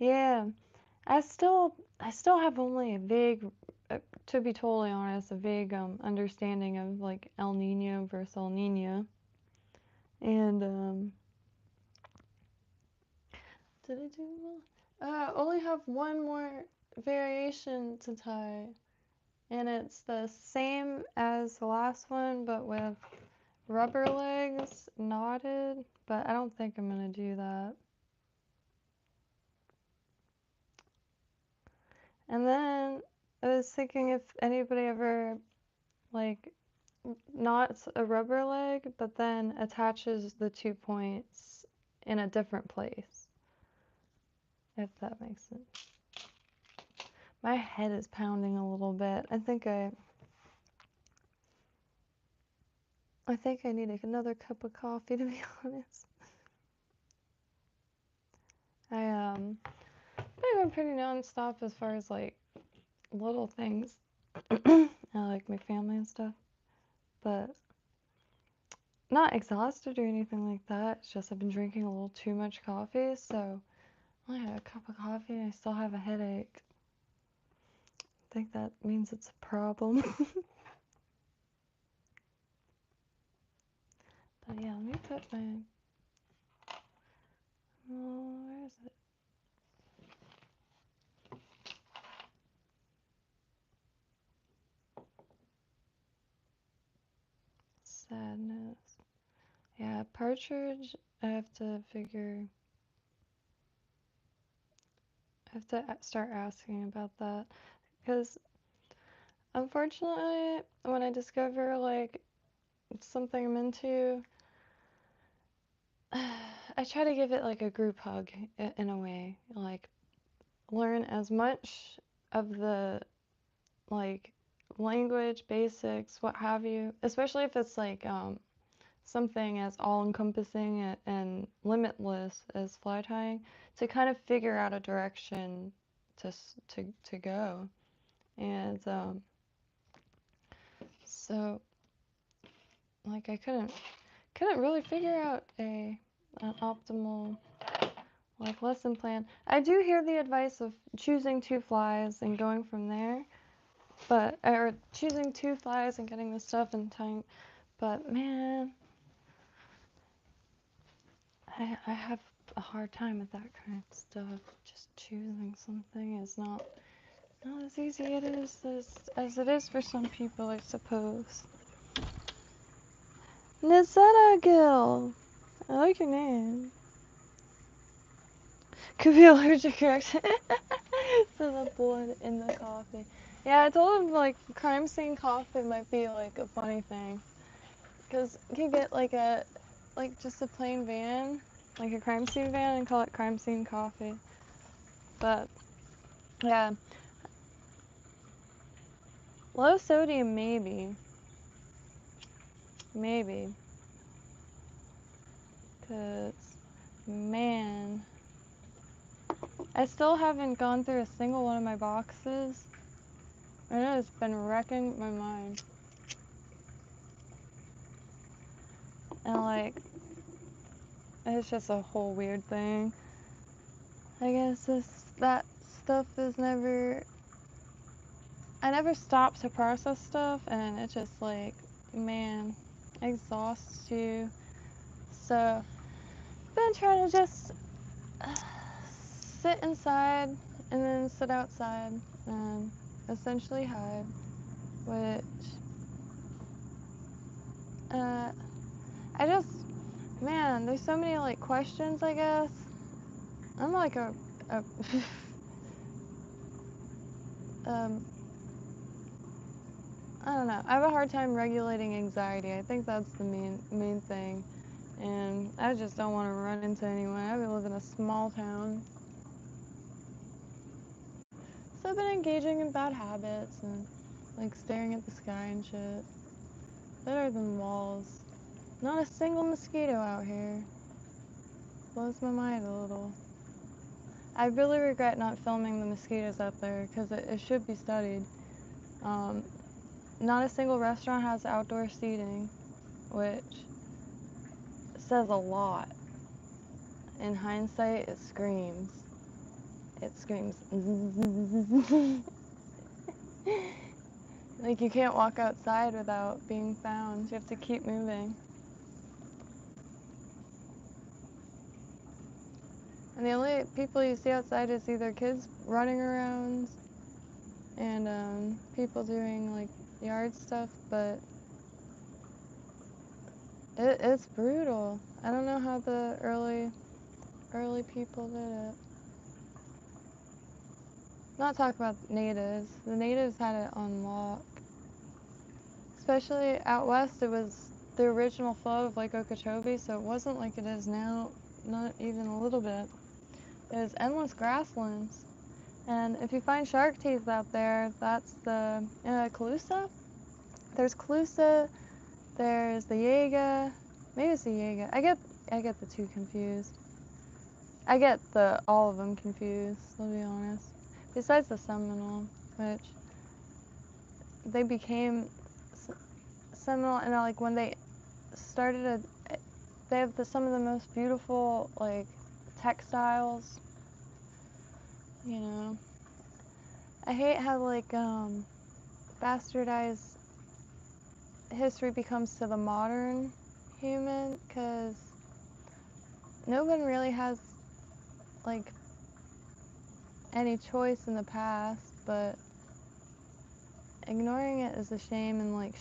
Yeah, I still have only a vague, to be totally honest, a vague understanding of like El Nino versus El Nino. And did I do well? Only have one more variation to tie, and it's the same as the last one, but with rubber legs knotted. But I don't think I'm gonna do that. And then I was thinking if anybody ever like knots a rubber leg, but then attaches the 2 points in a different place, if that makes sense. My head is pounding a little bit. I think I need another cup of coffee, to be honest. I've been pretty nonstop as far as like little things. I like my family and stuff, but not exhausted or anything like that. It's just I've been drinking a little too much coffee, so I had a cup of coffee and I still have a headache. I think that means it's a problem. But yeah, let me put my, oh, where is it? Sadness. Yeah, partridge, I have to start asking about that. Because unfortunately, when I discover like something I'm into, I try to give it like a group hug in a way. Like, learn as much of the like language basics, what have you, especially if it's like something as all-encompassing and limitless as fly tying, to kind of figure out a direction to go. And so like I couldn't really figure out an optimal like lesson plan. I do hear the advice of choosing 2 flies and going from there, or choosing 2 flies and getting the stuff and tying, but man, I have a hard time with that kind of stuff. Just choosing something is not as easy as it is for some people, I suppose. Nizetta Gill, I like your name. Could be allergic reaction to the blood in the coffee. Yeah, I told him like crime scene coffee might be like a funny thing, because you could get like just a plain van, like a crime scene van, and call it crime scene coffee. But yeah, low sodium maybe, because man, I still haven't gone through a single one of my boxes. I know it's been wrecking my mind. And like, it's just a whole weird thing. I guess stuff is never, I never stop to process stuff, and it just like, man, exhausts you. So, I've been trying to just sit inside and then sit outside and essentially hide, which, I just, man, there's so many like questions, I guess. I'm like a um, I don't know. I have a hard time regulating anxiety. I think that's the main thing. And I just don't want to run into anyone. I live in a small town. So I've been engaging in bad habits and like staring at the sky and shit. Better than walls. Not a single mosquito out here. Blows my mind a little. I really regret not filming the mosquitoes out there because it should be studied. Not a single restaurant has outdoor seating, which says a lot. In hindsight, it screams. It screams. Like you can't walk outside without being found. You have to keep moving. And the only people you see outside is either kids running around and people doing like yard stuff, but it's brutal. I don't know how the early people did it. Not talk about natives. The natives had it on lock. Especially out west, it was the original flow of Lake Okeechobee, so it wasn't like it is now, not even a little bit. It was endless grasslands. And if you find shark teeth out there, that's the Calusa. There's Calusa, there's the Jaega, maybe it's the Jaega. I get the two confused. I get all of them confused, to be honest. Besides the Seminole, which they became Seminole, and like when they started they have some of the most beautiful like textiles, you know. I hate how like bastardized history becomes to the modern human, because no one really has like any choice in the past, but ignoring it is a shame, and like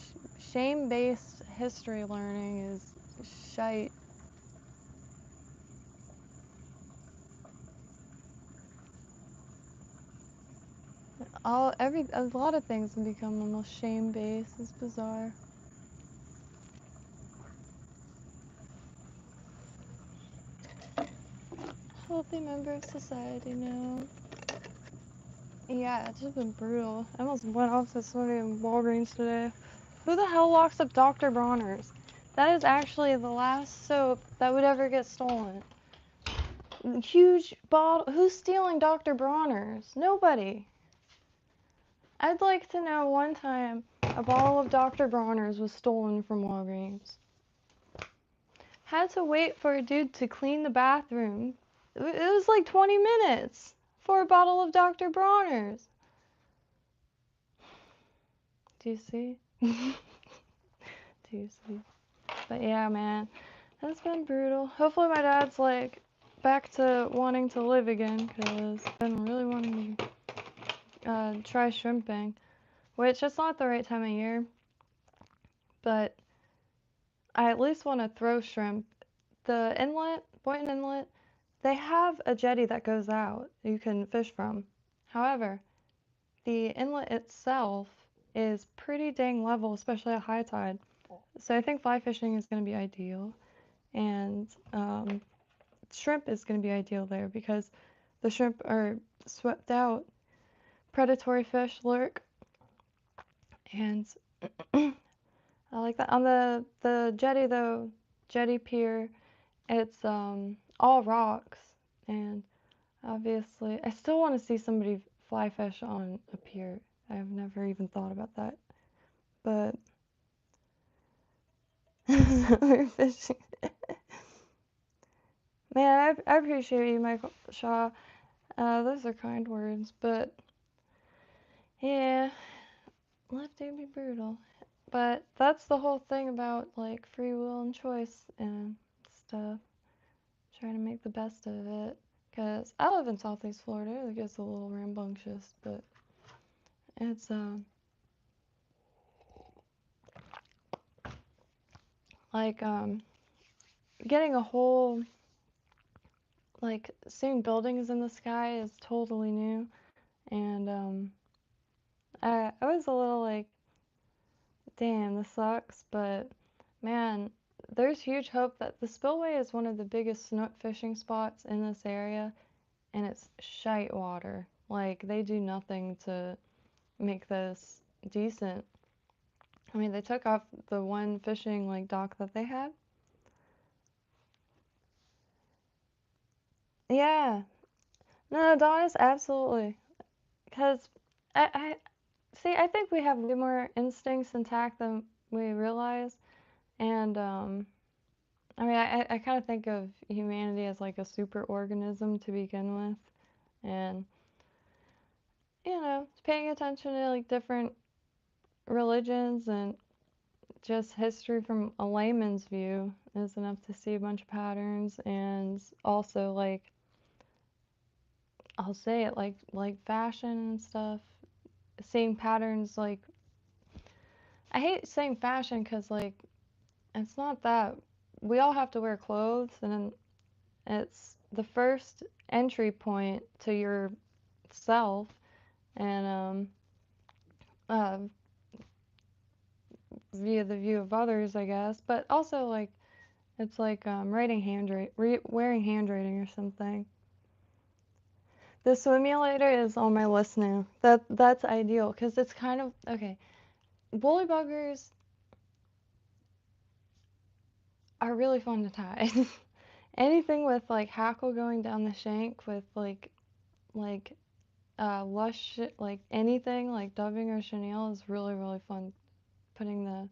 shame-based history learning is shite. A lot of things have become almost shame-based. It's bizarre. Healthy member of society now. Yeah, it's just been brutal. I almost went off to somebody in Walgreens today. Who the hell locks up Dr. Bronner's? That is actually the last soap that would ever get stolen. Huge bottle. Who's stealing Dr. Bronner's? Nobody. I'd like to know one time a bottle of Dr. Bronner's was stolen from Walgreens. Had to wait for a dude to clean the bathroom. It was like 20 minutes for a bottle of Dr. Bronner's. Do you see? Do you see? But yeah, man, that's been brutal. Hopefully my dad's like back to wanting to live again, because I've been really wanting to try shrimping, which it's not the right time of year, but I at least want to throw shrimp. The inlet, Boynton Inlet, they have a jetty that goes out you can fish from. However, the inlet itself is pretty dang level, especially at high tide. So I think fly fishing is going to be ideal, and shrimp is going to be ideal there because the shrimp are swept out. Predatory fish lurk, and I like that. On the jetty though, jetty pier, it's all rocks, and obviously I still want to see somebody fly fish on a pier. I've never even thought about that, but summer fishing. Man, I appreciate you, Michael Shaw. Those are kind words, but yeah, life do be brutal. But that's the whole thing about like free will and choice and stuff. Trying to make the best of it. Cause I live in Southeast Florida. It gets a little rambunctious, but it's like getting a whole like seeing buildings in the sky is totally new, and I was a little like, damn, this sucks, but man, there's huge hope that the spillway is one of the biggest snook fishing spots in this area, and it's shite water. Like they do nothing to make this decent. I mean, they took off the one fishing like dock that they had. Yeah, no, Adonis, absolutely. Because I see. I think we have way more instincts intact than we realize, and I mean, I kind of think of humanity as like a super organism to begin with, and paying attention to like different religions and just history from a layman's view is enough to see a bunch of patterns, and also like I'll say it like fashion and stuff, seeing patterns like I hate saying fashion because like it's not that we all have to wear clothes, and it's the first entry point to yourself, and uh, via the view of others, I guess. But also like it's like wearing handwriting or something. The simulator is on my list now. That's ideal because it's kind of okay. Woolly buggers are really fun to tie. Anything with like hackle going down the shank with like Lush, like anything like dubbing or chenille is really really fun. Putting the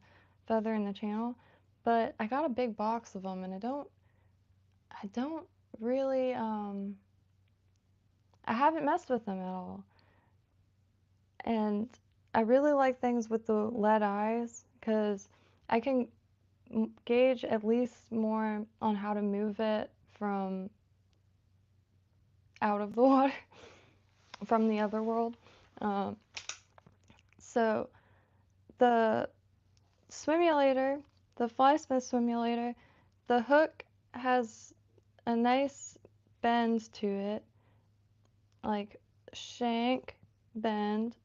feather in the channel, but I got a big box of them, and I don't really I haven't messed with them at all, and I really like things with the lead eyes because I can gauge at least more on how to move it from out of the water from the other world. Um, so the swimulator, the flysmith swimulator, the hook has a nice bend to it, like shank, bend,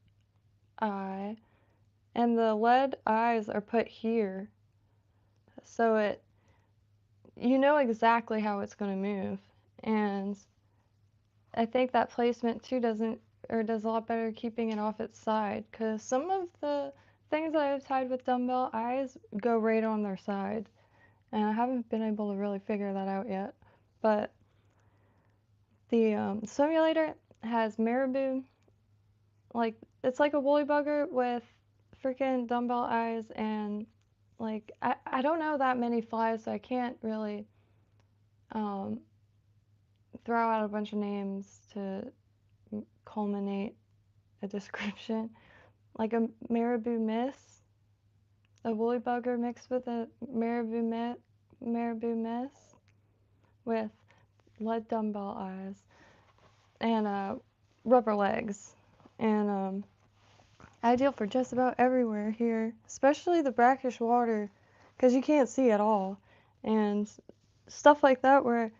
eye, and the lead eyes are put here, so you know exactly how it's going to move. And I think that placement too does a lot better keeping it off its side, because some of the things that I've tied with dumbbell eyes go right on their side, and I haven't been able to really figure that out yet. But the simulator has marabou, like it's like a woolly bugger with freaking dumbbell eyes, and like I don't know that many flies, so I can't really um, throw out a bunch of names to culminate a description. Like a marabou miss, a woolly bugger mixed with a marabou miss with lead dumbbell eyes and rubber legs, and ideal for just about everywhere here, especially the brackish water, because you can't see at all, and stuff like that where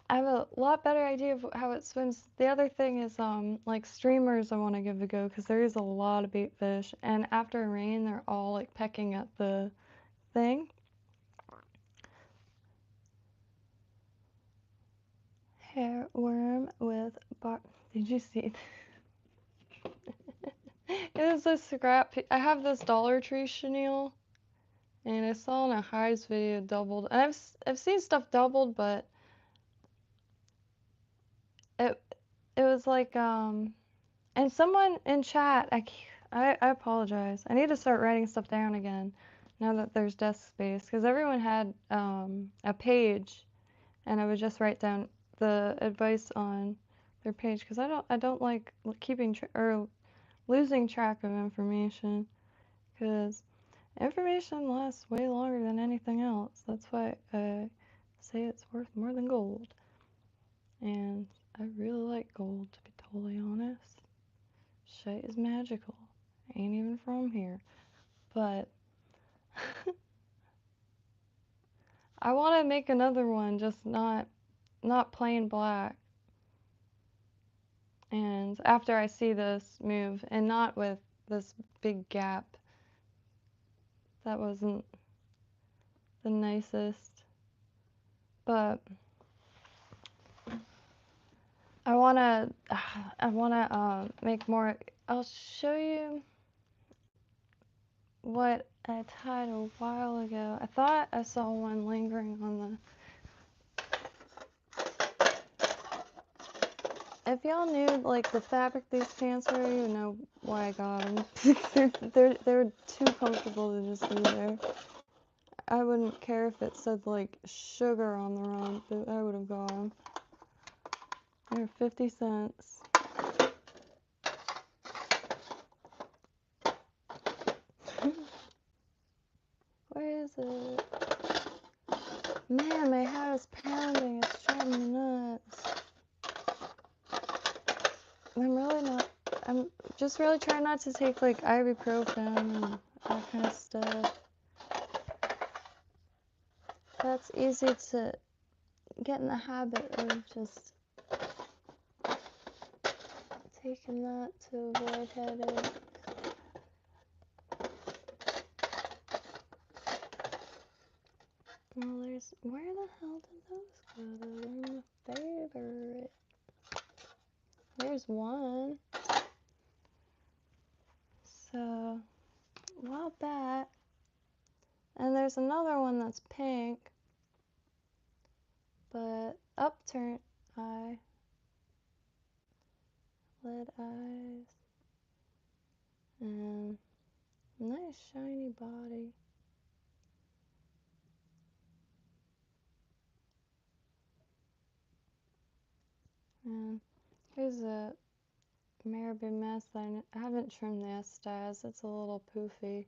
I have a lot better idea of how it swims. The other thing is like streamers I want to give a go because there is a lot of bait fish, and after rain they're all like pecking at the thing. Hair worm with bar. Did you see it? It was a scrap. I have this Dollar Tree chenille, and I saw in a Highs video doubled. And I've seen stuff doubled, but it it was like and someone in chat, I apologize. I need to start writing stuff down again now that there's desk space, because everyone had a page, and I would just write down the advice on their page because I don't like keeping or losing track of information because information lasts way longer than anything else. That's why I say it's worth more than gold. And I really like gold, to be totally honest. Shit is magical. Ain't even from here. But I want to make another one, just not plain black. And after I see this move, and not with this big gap, that wasn't the nicest. But I wanna make more. I'll show you what I tied a while ago. I thought I saw one lingering on the. If y'all knew like the fabric these pants are, you know why I got them. they're too comfortable to just be there. I wouldn't care if it said like sugar on the rump, but I would have got them. They're 50 cents. Where is it? Man, my heart is pounding. It's driving me nuts. I'm just really trying not to take like ibuprofen and that kind of stuff. That's easy to get in the habit of just taking that to avoid headache. Well, where the hell did those go? Those are my favorite. There's one. So, a while back. And there's another one that's pink, but upturned eye, lid eyes, and nice shiny body. And here's a marabou mess that I haven't trimmed the estas. It's a little poofy,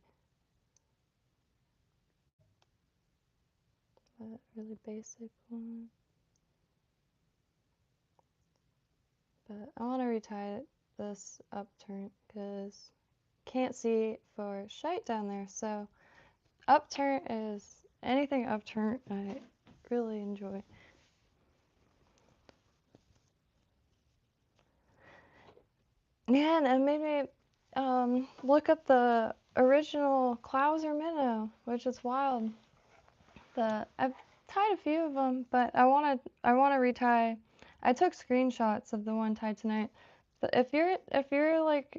but really basic one. But I want to retie this upturn because can't see for shite down there. So upturn is anything upturn I really enjoy. Yeah, and it made me look up the original Clouser minnow, which is wild. I've tied a few of them, but I wanna retie. I took screenshots of the one tied tonight. But if you're like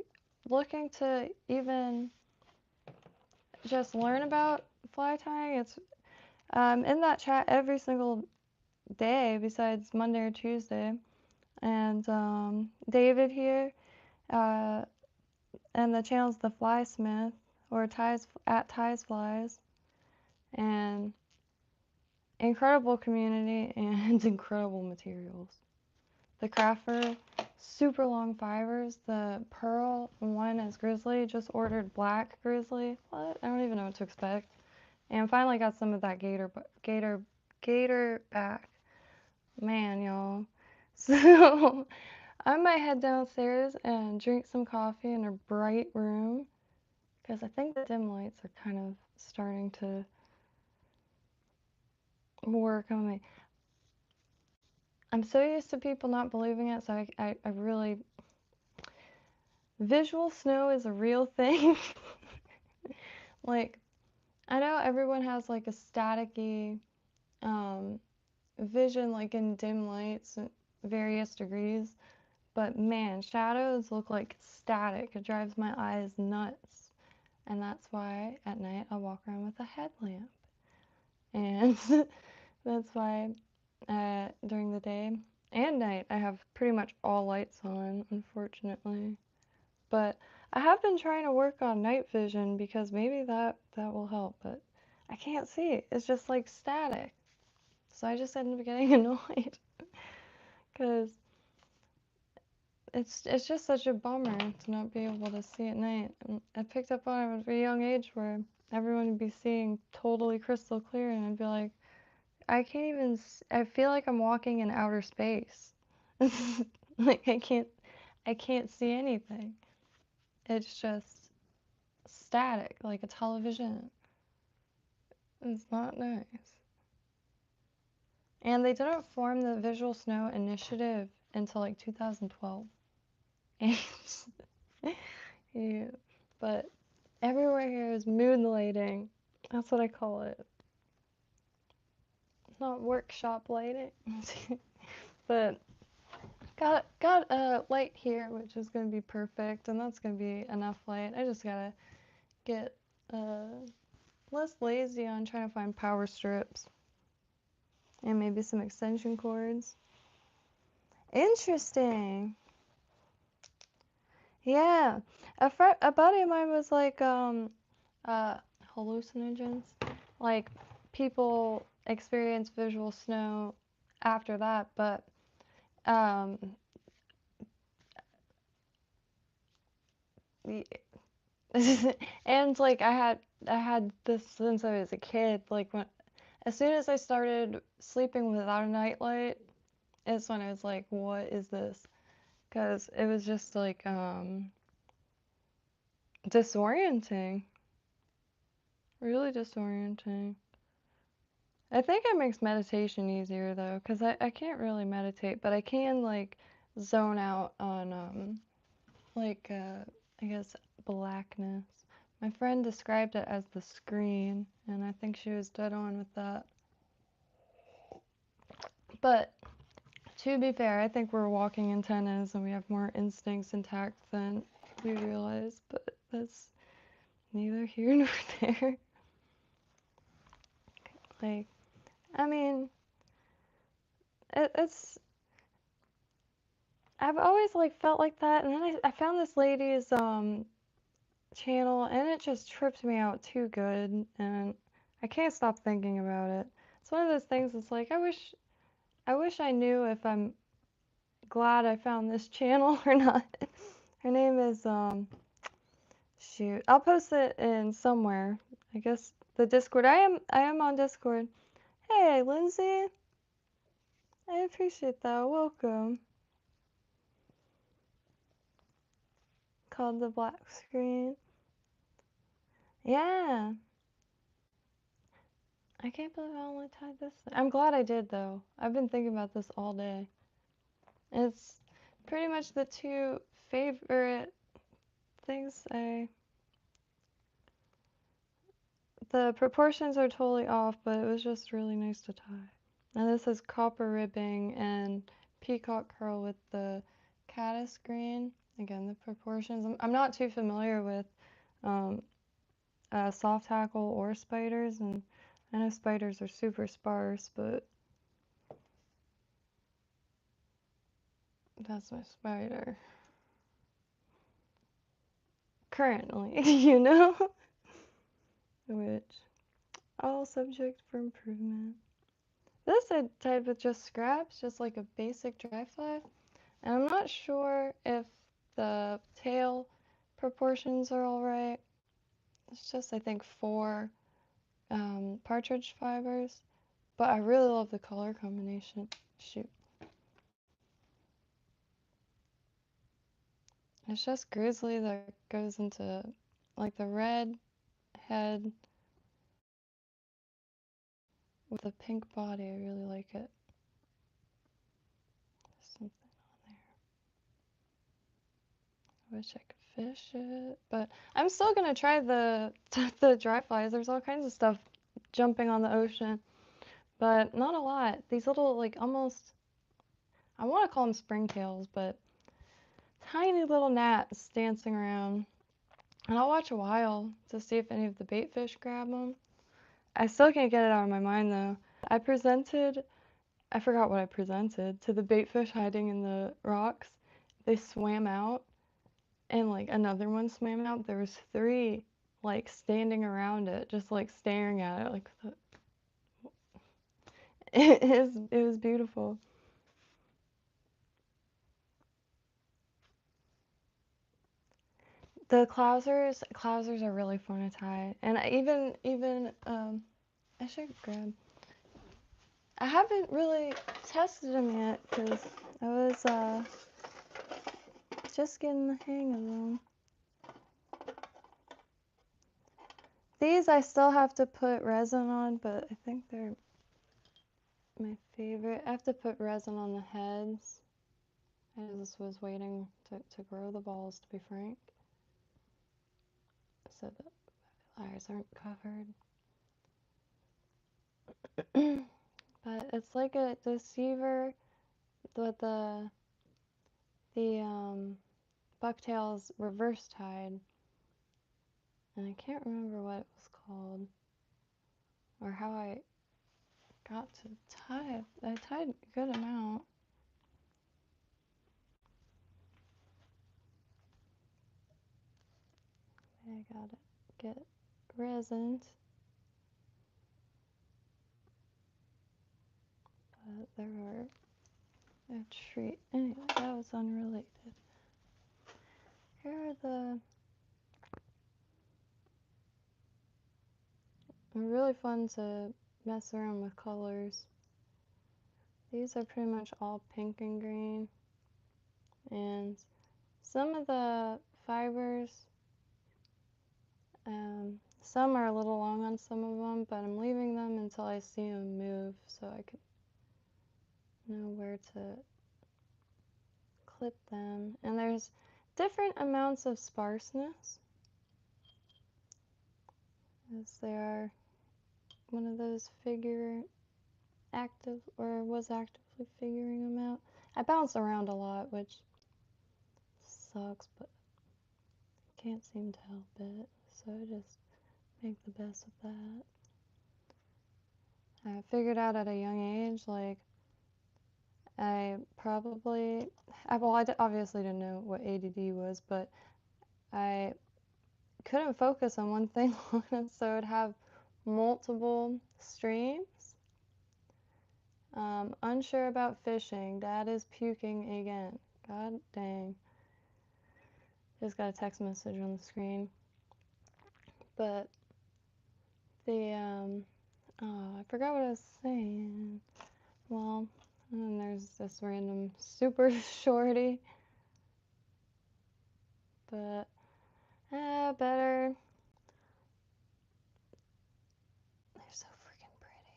looking to even just learn about fly tying, it's in that chat every single day besides Monday or Tuesday. And David here, and the channel's the Flysmith or Ties at Ties Flies, and incredible community and incredible materials. The Crafter, super long fibers. The pearl one is grizzly. Just ordered black grizzly. What? I don't even know what to expect. And finally got some of that gator back. Man, y'all. So I might head downstairs and drink some coffee in a bright room because I think the dim lights are kind of starting to work on me. I'm so used to people not believing it, so I really... Visual snow is a real thing. Like, I know everyone has like a staticky vision, like in dim lights at various degrees, but man, shadows look like static. It drives my eyes nuts. And that's why at night I walk around with a headlamp. And that's why during the day and night I have pretty much all lights on, unfortunately. But I have been trying to work on night vision because maybe that will help, but I can't see. It's just like static. So I just end up getting annoyed because it's just such a bummer to not be able to see at night. And I picked up on it at a young age where everyone would be seeing totally crystal clear, and I'd be like, I can't even. I feel like I'm walking in outer space. Like I can't see anything. It's just static, like a television. It's not nice. And they didn't form the Visual Snow Initiative until like 2012. Yeah, but everywhere here is moonlighting. That's what I call it. Not workshop lighting. But got a light here, which is gonna be perfect, and that's gonna be enough light. I just gotta get less lazy on trying to find power strips and maybe some extension cords. Interesting. Yeah, a buddy of mine was like hallucinogens, like people experience visual snow after that, but um and like I had this since I was a kid, like when as soon as I started sleeping without a nightlight is when I was like, what is this? Because it was just like disorienting, really disorienting. I think it makes meditation easier though, because I can't really meditate, but I can like zone out on like I guess blackness. My friend described it as the screen, and I think she was dead on with that. But to be fair, I think we're walking antennas and we have more instincts intact than we realize, but that's neither here nor there. Like, I mean, it's I've always like felt like that, and then I found this lady's channel, and it just tripped me out too good, and I can't stop thinking about it. It's one of those things. It's like I wish I knew if I'm glad I found this channel or not. Her name is shoot, I'll post it in somewhere. I guess the Discord. I am on Discord. Hey, Lindsay. I appreciate that. Welcome. Called the black screen. Yeah. I can't believe I only tied this. I'm glad I did though. I've been thinking about this all day. It's pretty much the two favorite things the proportions are totally off, but it was just really nice to tie. And this is copper ribbing and peacock curl with the caddis green. Again, the proportions. I'm not too familiar with soft hackle or spiders, and I know spiders are super sparse, but that's my spider. Currently, you know? Which, all subject for improvement. This I tied with just scraps, just like a basic dry fly. And I'm not sure if the tail proportions are all right. It's just, I think, 4 partridge fibers. But I really love the color combination. Shoot. It's just grizzly that goes into, like, the red head with a pink body. I really like it. There's something on there. I wish I could fish it, but I'm still gonna try the the dry flies. There's all kinds of stuff jumping on the ocean, but not a lot. These little, like, almost, I want to call them springtails, but tiny little gnats dancing around. And I'll watch a while to see if any of the bait fish grab them. I still can't get it out of my mind though. I forgot what I presented to the bait fish hiding in the rocks. They swam out, and like another one swam out. There was 3 like standing around it, just like staring at it. Like it was beautiful. The clousers are really fun to tie, and I should grab. I haven't really tested them yet because I was just getting the hang of them. These I still have to put resin on, but I think they're my favorite. I have to put resin on the heads. I just was waiting to grow the balls, to be frank, so the eyes aren't covered. But it's like a deceiver with the bucktails reverse tied, and I can't remember what it was called or how I got to tie it. I tied a good amount. I gotta get resin, but there are a treat. Anyway, that was unrelated. Here are the really fun to mess around with colors. These are pretty much all pink and green, and some of the fibers, some are a little long on some of them, but I'm leaving them until I see them move so I could know where to clip them. And there's different amounts of sparseness, as they are one of those was actively figuring them out. I bounce around a lot, which sucks, but I can't seem to help it, so I just make the best of that. I figured out at a young age, like, I obviously didn't know what ADD was, but I couldn't focus on one thing long enough, so I'd have multiple streams. Unsure about fishing. Dad is puking again. God dang. Just got a text message on the screen. But I forgot what I was saying. Well, and then there's this random super shorty. But, better. They're so freaking pretty.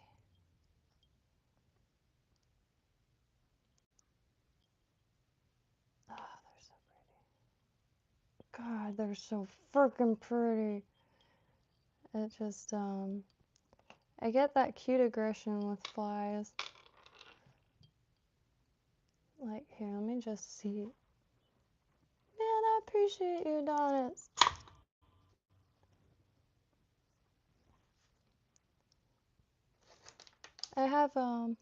Oh, they're so pretty. God, they're so freaking pretty. It just, I get that cute aggression with flies. Like, here, let me just see. Man, I appreciate you, Donuts. I have, I've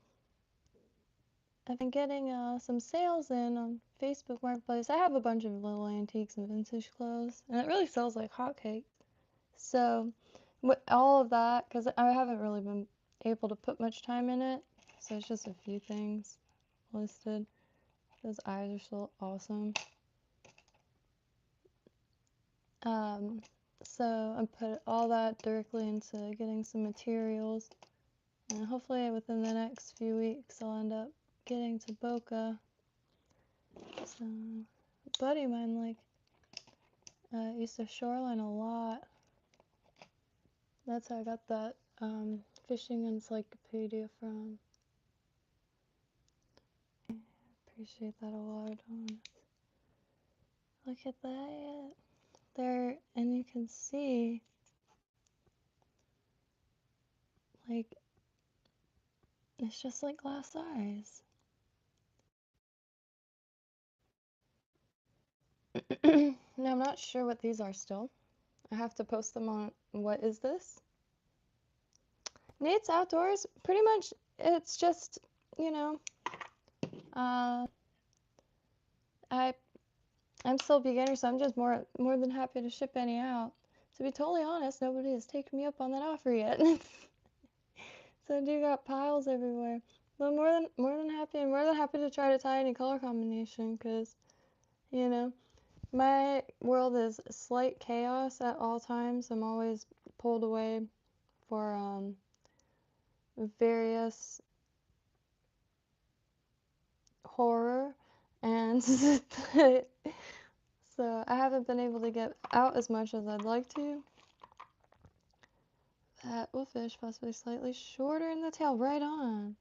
been getting, some sales in on Facebook Marketplace. I have a bunch of little antiques and vintage clothes, and it really sells like hotcakes. So, with all of that, because I haven't really been able to put much time in it, so it's just a few things listed. Those eyes are so awesome. So I put all that directly into getting some materials, and hopefully within the next few weeks I'll end up getting to Boca. So, a buddy of mine used to shoreline a lot. That's how I got that fishing encyclopedia from. I appreciate that a lot. Look at that. There, and you can see, like, it's just like glass eyes. Now, I'm not sure what these are still. I have to post them on What Is This? Nate's Outdoors, pretty much, it's just, you know, I'm still a beginner, so I'm just more than happy to ship any out. To be totally honest, nobody has taken me up on that offer yet. So I do got piles everywhere. But more than happy to try to tie any color combination, because, you know, My world is slight chaos at all times. I'm always pulled away for various horror, and so I haven't been able to get out as much as I'd like to. That wolfish possibly slightly shorter in the tail. Right on.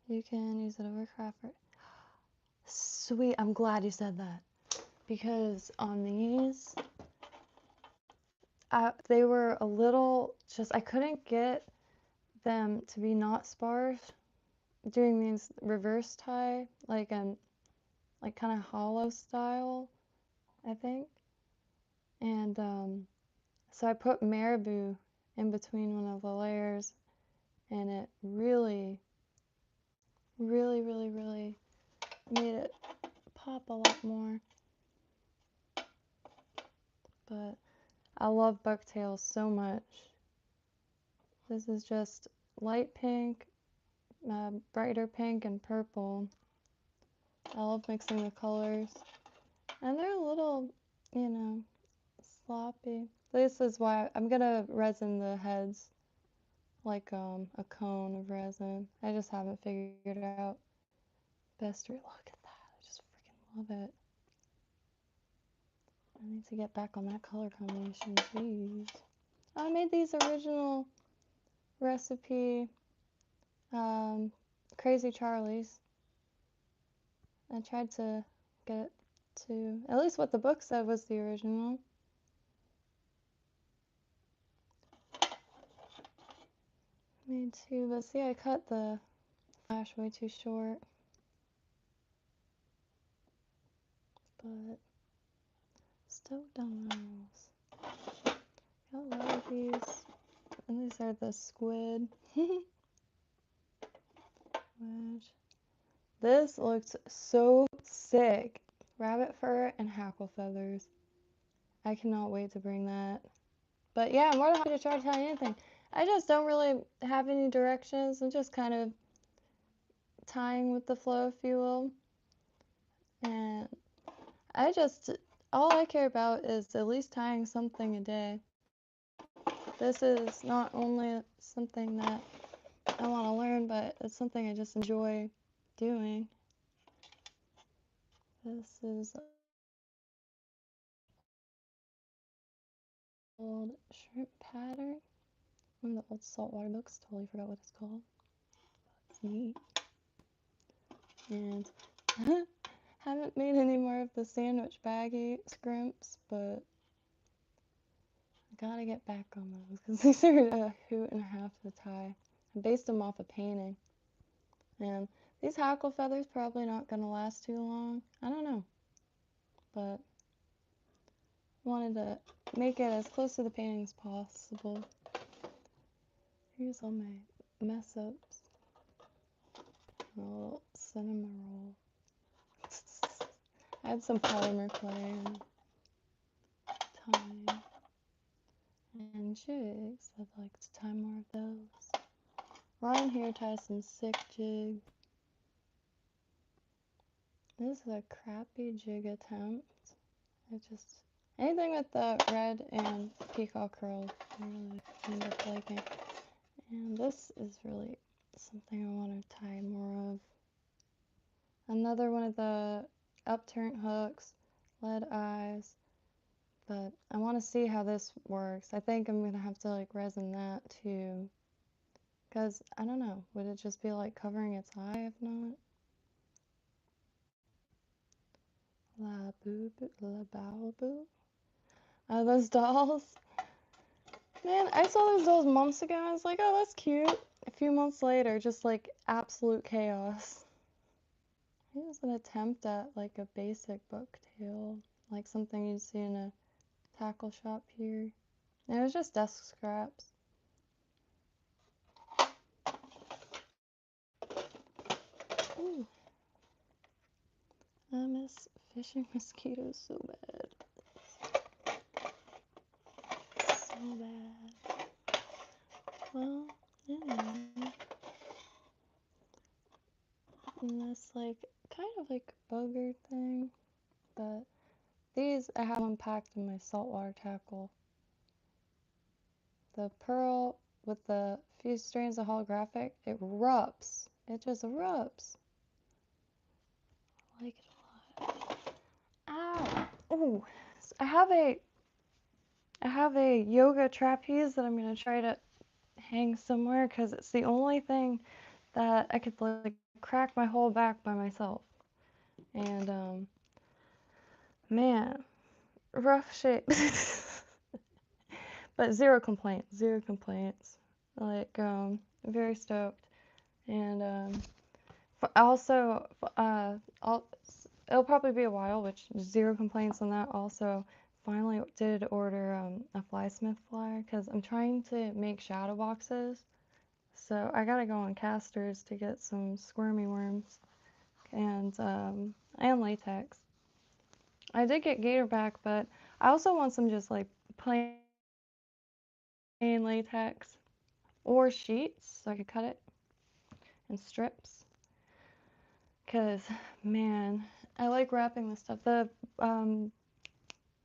You can use it over craft. Sweet. I'm glad you said that, because on these, they were a little just. I couldn't get them to be not sparse. Doing these reverse tie, like kind of hollow style, I think. And so I put marabou in between one of the layers, and it really, really, really, really made it pop a lot more. But I love bucktails so much. This is just light pink, brighter pink, and purple. I love mixing the colors. And they're a little, you know, sloppy. This is why I'm gonna resin the heads like a cone of resin. I just haven't figured out best way. Look at that. I just freaking love it. I need to get back on that color combination. Jeez. I made these original recipe Crazy Charlie's. I tried to get it to at least what the book said was the original. Made two, but see, I cut the flash way too short. But stoked on those. Got a lot of these. And these are the squid. Which, this looks so sick. Rabbit fur and hackle feathers. I cannot wait to bring that. But yeah, I'm more than happy to try to tell you anything. I just don't really have any directions. I'm just kind of tying with the flow, if you will. And all I care about is at least tying something a day. This is not only something that I want to learn, but it's something I just enjoy doing. This is old shrimp pattern. One of the old saltwater books. Totally forgot what it's called. It's neat. And haven't made any more of the sandwich baggy scrimps, but I gotta get back on those because these are a hoot and a half to tie. I based them off a painting. And these hackle feathers probably not gonna last too long. I don't know. But wanted to make it as close to the painting as possible. Here's all my mess ups. A little cinema roll. I had some polymer clay and time and jigs. I'd like to tie more of those. While I'm here, tie some sick jig. This is a crappy jig attempt. Anything with the red and peacock curls I really end up liking. And this is really something I want to tie more of. Another one of the upturned hooks, lead eyes, but I want to see how this works. I think I'm going to have to like resin that too, because I don't know, would it just be like covering its eye if not? La boo boo, la bow boo. Those dolls. Man, I saw those dolls months ago and I was like, oh, that's cute. A few months later, just like absolute chaos. It was an attempt at like a basic book tail, like something you'd see in a tackle shop here. And it was just desk scraps. Ooh. I miss fishing mosquitoes so bad. So bad. Well, anyway. And this like kind of like a bugger thing, but these I have them packed in my saltwater tackle. The pearl with the few strands of holographic, it rubs. It just rubs. I like it a lot. Ow! Oh, I have a yoga trapeze that I'm gonna try to hang somewhere because it's the only thing that I could like crack my whole back by myself. And man, rough shape. But zero complaints, zero complaints. Like very stoked. And also it'll probably be a while, which zero complaints on that. Also, finally did order a flysmith flyer because I'm trying to make shadow boxes. So I gotta go on casters to get some squirmy worms and latex. I did get gator back, but I also want some just like plain latex or sheets so I could cut it in strips. Cause man, I like wrapping this stuff. The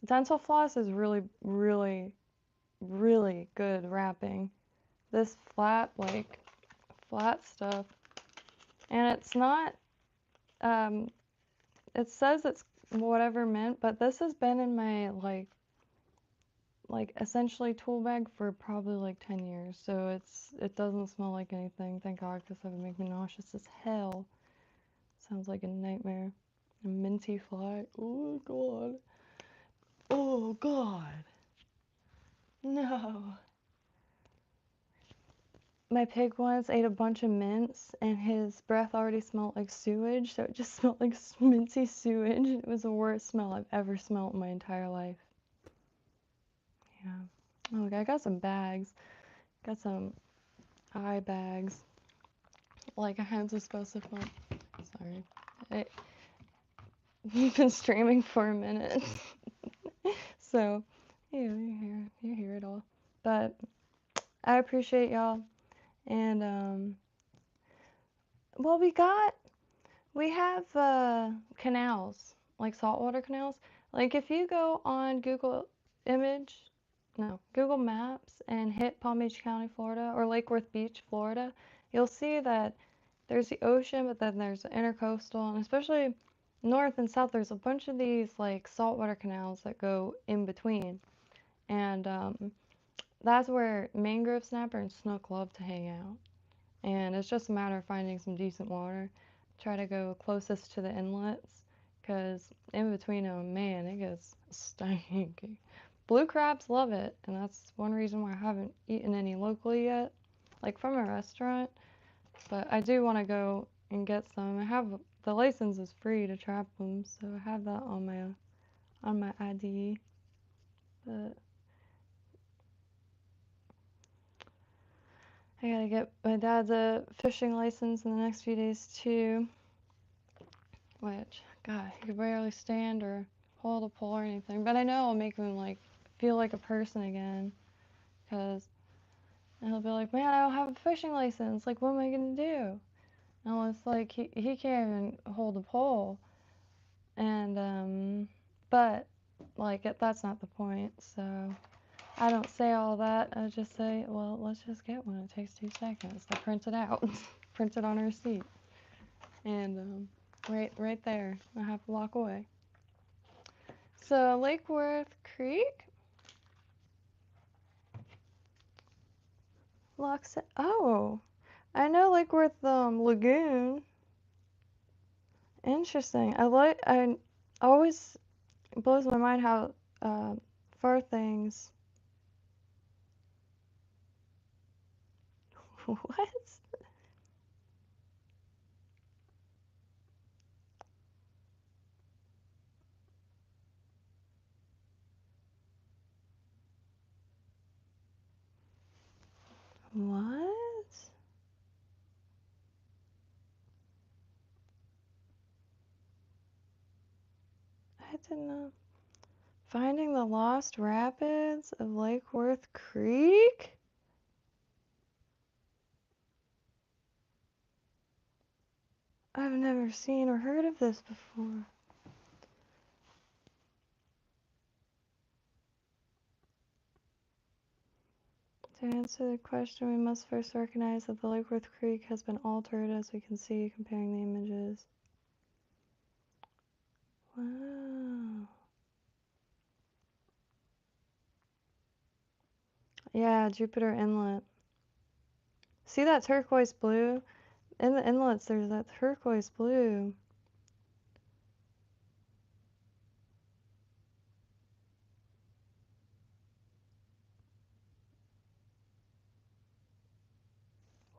dental floss is really, really, really good wrapping. This flat stuff, and it's not. It says it's whatever mint, but this has been in my like essentially tool bag for probably like 10 years. So it doesn't smell like anything. Thank God, because that would make me nauseous as hell. Sounds like a nightmare. A minty fly. Oh God. Oh God. No. My pig once ate a bunch of mints and his breath already smelled like sewage, so it just smelled like minty sewage. It was the worst smell I've ever smelled in my entire life. Yeah. Oh, look, I got some bags. Got some eye bags. Like I had to specify. Sorry. You've been streaming for a minute. So, yeah, you hear it all. But I appreciate y'all. And well, we have canals, like saltwater canals. Like if you go on Google Maps and hit Palm Beach County, Florida, or Lake Worth Beach, Florida, you'll see that there's the ocean, but then there's the intercoastal, and especially north and south, there's a bunch of these like saltwater canals that go in between. And that's where mangrove snapper and snook love to hang out. And it's just a matter of finding some decent water. Try to go closest to the inlets, because in between them, man, it gets stinky. Blue crabs love it, and that's one reason why I haven't eaten any locally yet, like from a restaurant. But I do want to go and get some. The license is free to trap them, so I have that on my ID. But I gotta get my dad's a fishing license in the next few days too. Which, God, he could barely stand or hold a pole or anything. But I know it'll make him like feel like a person again, because he'll be like, man, I don't have a fishing license. Like, what am I gonna do? And it's like he can't even hold a pole. And but like that's not the point. So I don't say all that. I just say, well, let's just get one. It takes 2 seconds to print it out, print it on a receipt, and right there, I have to walk away. So Lake Worth Creek, oh, I know Lake Worth Lagoon. Interesting. I always blows my mind how far things. What? What? I didn't know. Finding the lost rapids of Lake Worth Creek? I've never never seen or heard of this before. To answer the question, we must first recognize that the Lake Worth Creek has been altered, as we can see comparing the images. Wow. Yeah, Jupiter Inlet. See that turquoise blue? In the inlets, there's that turquoise blue.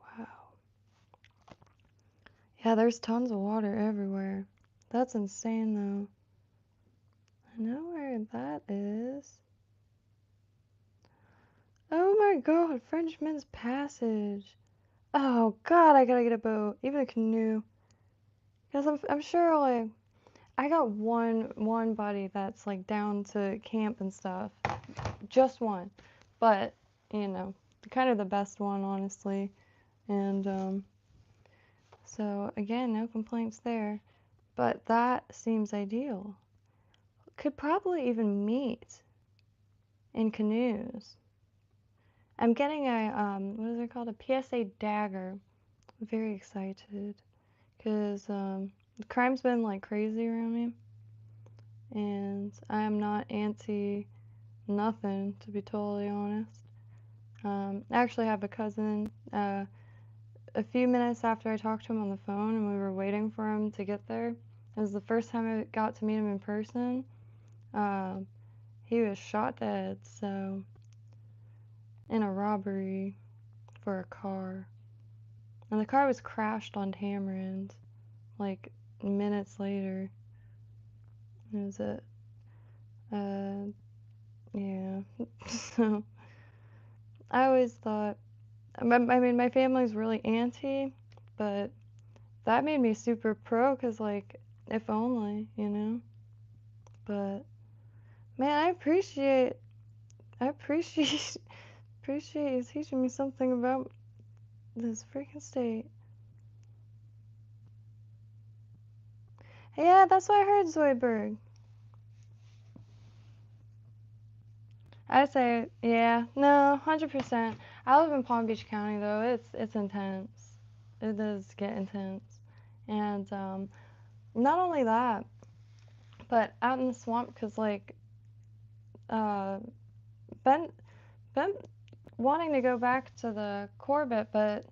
Wow. Yeah, there's tons of water everywhere. That's insane, though. I know where that is. Oh my god, Frenchman's Passage. Oh god, I gotta get a boat, even a canoe. Because I'm sure, like, I got one buddy that's like down to camp and stuff. Just one. But, you know, kind of the best one, honestly. And so again, no complaints there. But that seems ideal. Could probably even meet in canoes. I'm getting a what is it called? A PSA dagger. I'm very excited because the crime's been like crazy around me, and I am not anti nothing, to be totally honest. I actually have a cousin. A few minutes after I talked to him on the phone and we were waiting for him to get there, it was the first time I got to meet him in person. He was shot dead, so in a robbery for a car. And the car was crashed on Tamarind, like minutes later. It was yeah. So I always thought, I mean, my family's really anti, but that made me super pro, because, like, if only, you know? But, man, I appreciate, appreciate you teaching me something about this freaking state. Yeah, that's what I heard, Zoidberg. I'd say, yeah, no, 100%. I live in Palm Beach County, though. It's intense. It does get intense. And not only that, but out in the swamp, because, like, uh, been been wanting to go back to the Corbett, but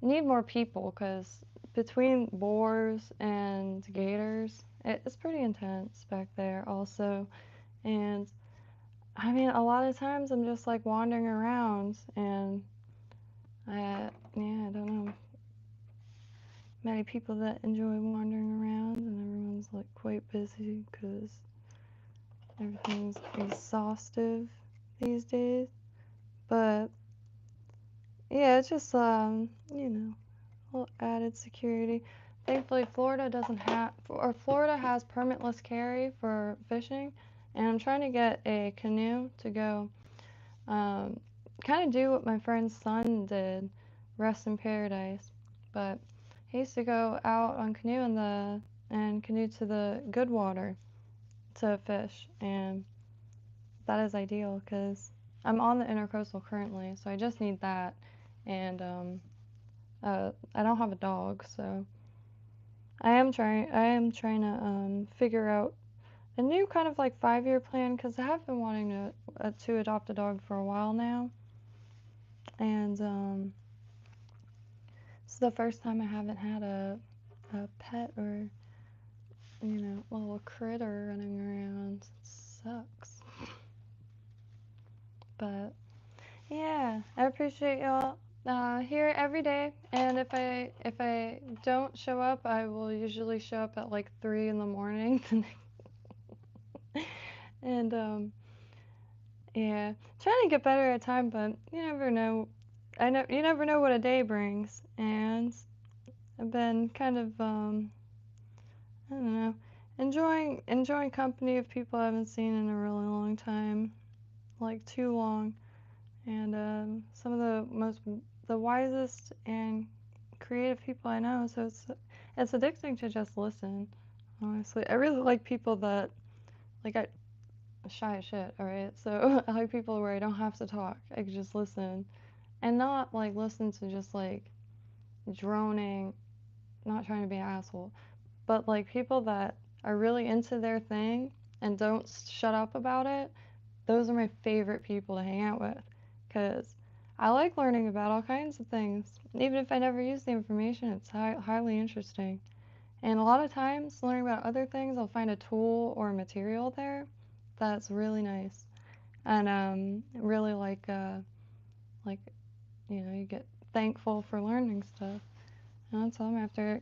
need more people, because between boars and gators, it's pretty intense back there also. And I mean, a lot of times I'm just like wandering around, and yeah, I don't know many people that enjoy wandering around, and everyone's like quite busy because everything's exhaustive these days. But yeah, it's just you know, a little added security. Thankfully, Florida doesn't have, or Florida has permitless carry for fishing, and I'm trying to get a canoe to go kind of do what my friend's son did, rest in paradise. But he used to go out on canoe and canoe to the good water to fish, and that is ideal because I'm on the intercoastal currently, so I just need that, and I don't have a dog, so I am trying to figure out a new kind of like 5-year plan, because I have been wanting to adopt a dog for a while now, and it's the first time I haven't had a pet, or you know, a little critter running around. It sucks. But yeah, I appreciate y'all here every day, and if I don't show up, I will usually show up at like 3 in the morning. And yeah, trying to get better at time, but you never know. You never know what a day brings, and I've been kind of I don't know, enjoying company of people I haven't seen in a really long time, like too long, and some of the wisest and creative people I know. So It's addicting to just listen, honestly. I really like people that, like, I'm shy as shit, alright? So I like people where I don't have to talk. I can just listen. And not, like, listen to just, like, droning, not trying to be an asshole, but, like, people that are really into their thing and don't shut up about it. Those are my favorite people to hang out with, because I like learning about all kinds of things. Even if I never use the information, it's highly interesting. And a lot of times, learning about other things, I'll find a tool or a material there that's really nice. And really like, you get thankful for learning stuff. And that's all I'm after.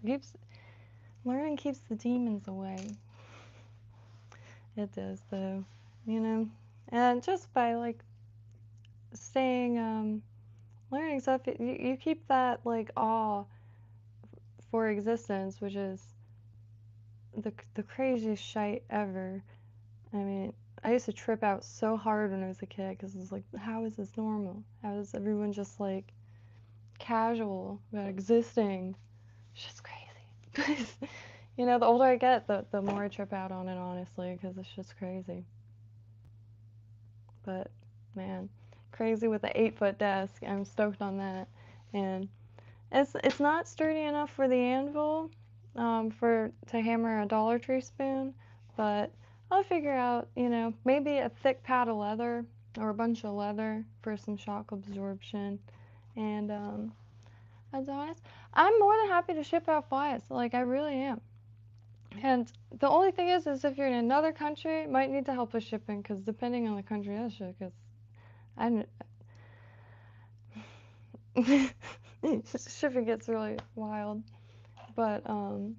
Learning keeps the demons away. It does, though, And just by, like, staying, learning stuff, you keep that, like, awe for existence, which is the craziest shite ever. I mean, I used to trip out so hard when I was a kid because it was like, how is this normal? How is everyone just, like, casual about existing? It's just crazy. The older I get, the more I trip out on it, honestly, because it's just crazy. But, man, crazy with the 8-foot desk. I'm stoked on that. And it's not sturdy enough for the anvil, to hammer a Dollar Tree spoon, but I'll figure out, maybe a thick pad of leather or a bunch of leather for some shock absorption. And as honest, I'm more than happy to ship out flies. Like, I really am. And the only thing is if you're in another country, you might need to help with shipping, because depending on the country, that shit gets, shipping gets really wild. But I'm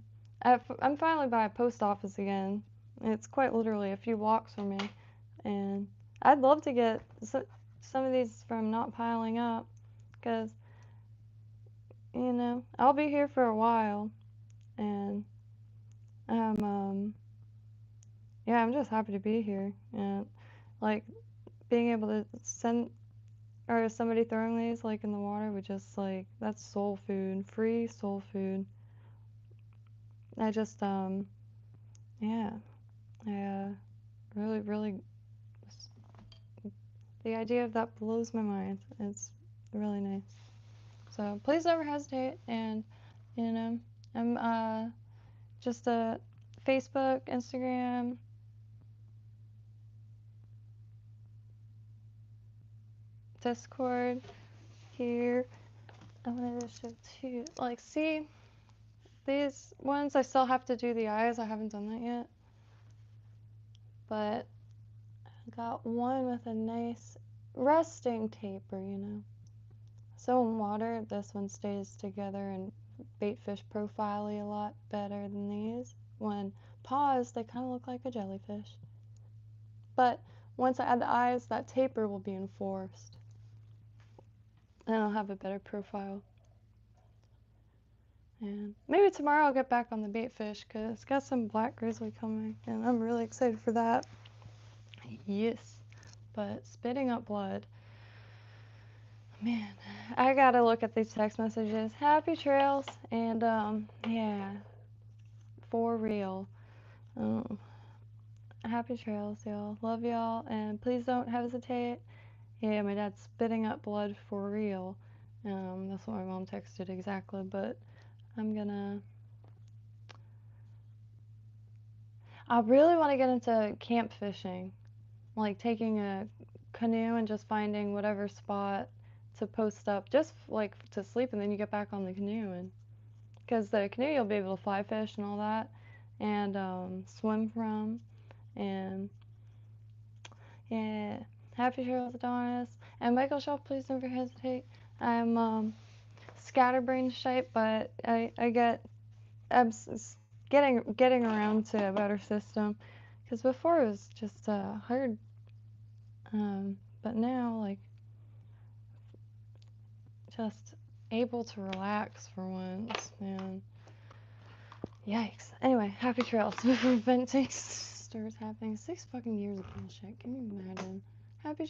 finally by a post office again. It's quite literally a few walks from me, and I'd love to get some of these from not piling up, because I'll be here for a while, and I'm just happy to be here, and like being able to send or somebody throwing these like in the water would just like, that's soul food, free soul food. I just yeah, I really, really, the idea of that blows my mind. It's really nice. So please never hesitate, and I'm just Facebook, Instagram, Discord here. I wanted to show too. Like, see, these ones I still have to do the eyes. I haven't done that yet, but I got one with a nice resting taper, So in water, this one stays together and bait fish profile a lot better than these. When paused, they kind of look like a jellyfish. But once I add the eyes, that taper will be enforced, and I'll have a better profile. And maybe tomorrow I'll get back on the bait fish, because it's got some black grizzly coming, and I'm really excited for that. Yes. But spitting up blood. Man, I gotta look at these text messages. Happy trails, and yeah, for real. Happy trails, y'all. Love y'all, and please don't hesitate. Yeah, my dad's spitting up blood for real. That's what my mom texted exactly, but I really want to get into camp fishing, like taking a canoe and just finding whatever spot to post up, just like to sleep, and then you get back on the canoe, and because the canoe you'll be able to fly fish and all that, and swim from, and yeah. Happy trails, Adonis. And Michael Shelf, please never hesitate. I'm scatterbrained shape, but I'm getting around to a better system, because before it was just hard, but now, like, just able to relax for once, man. Yikes. Anyway, happy trails. Venting starts happening. 6 fucking years of bullshit. Can you imagine? Happy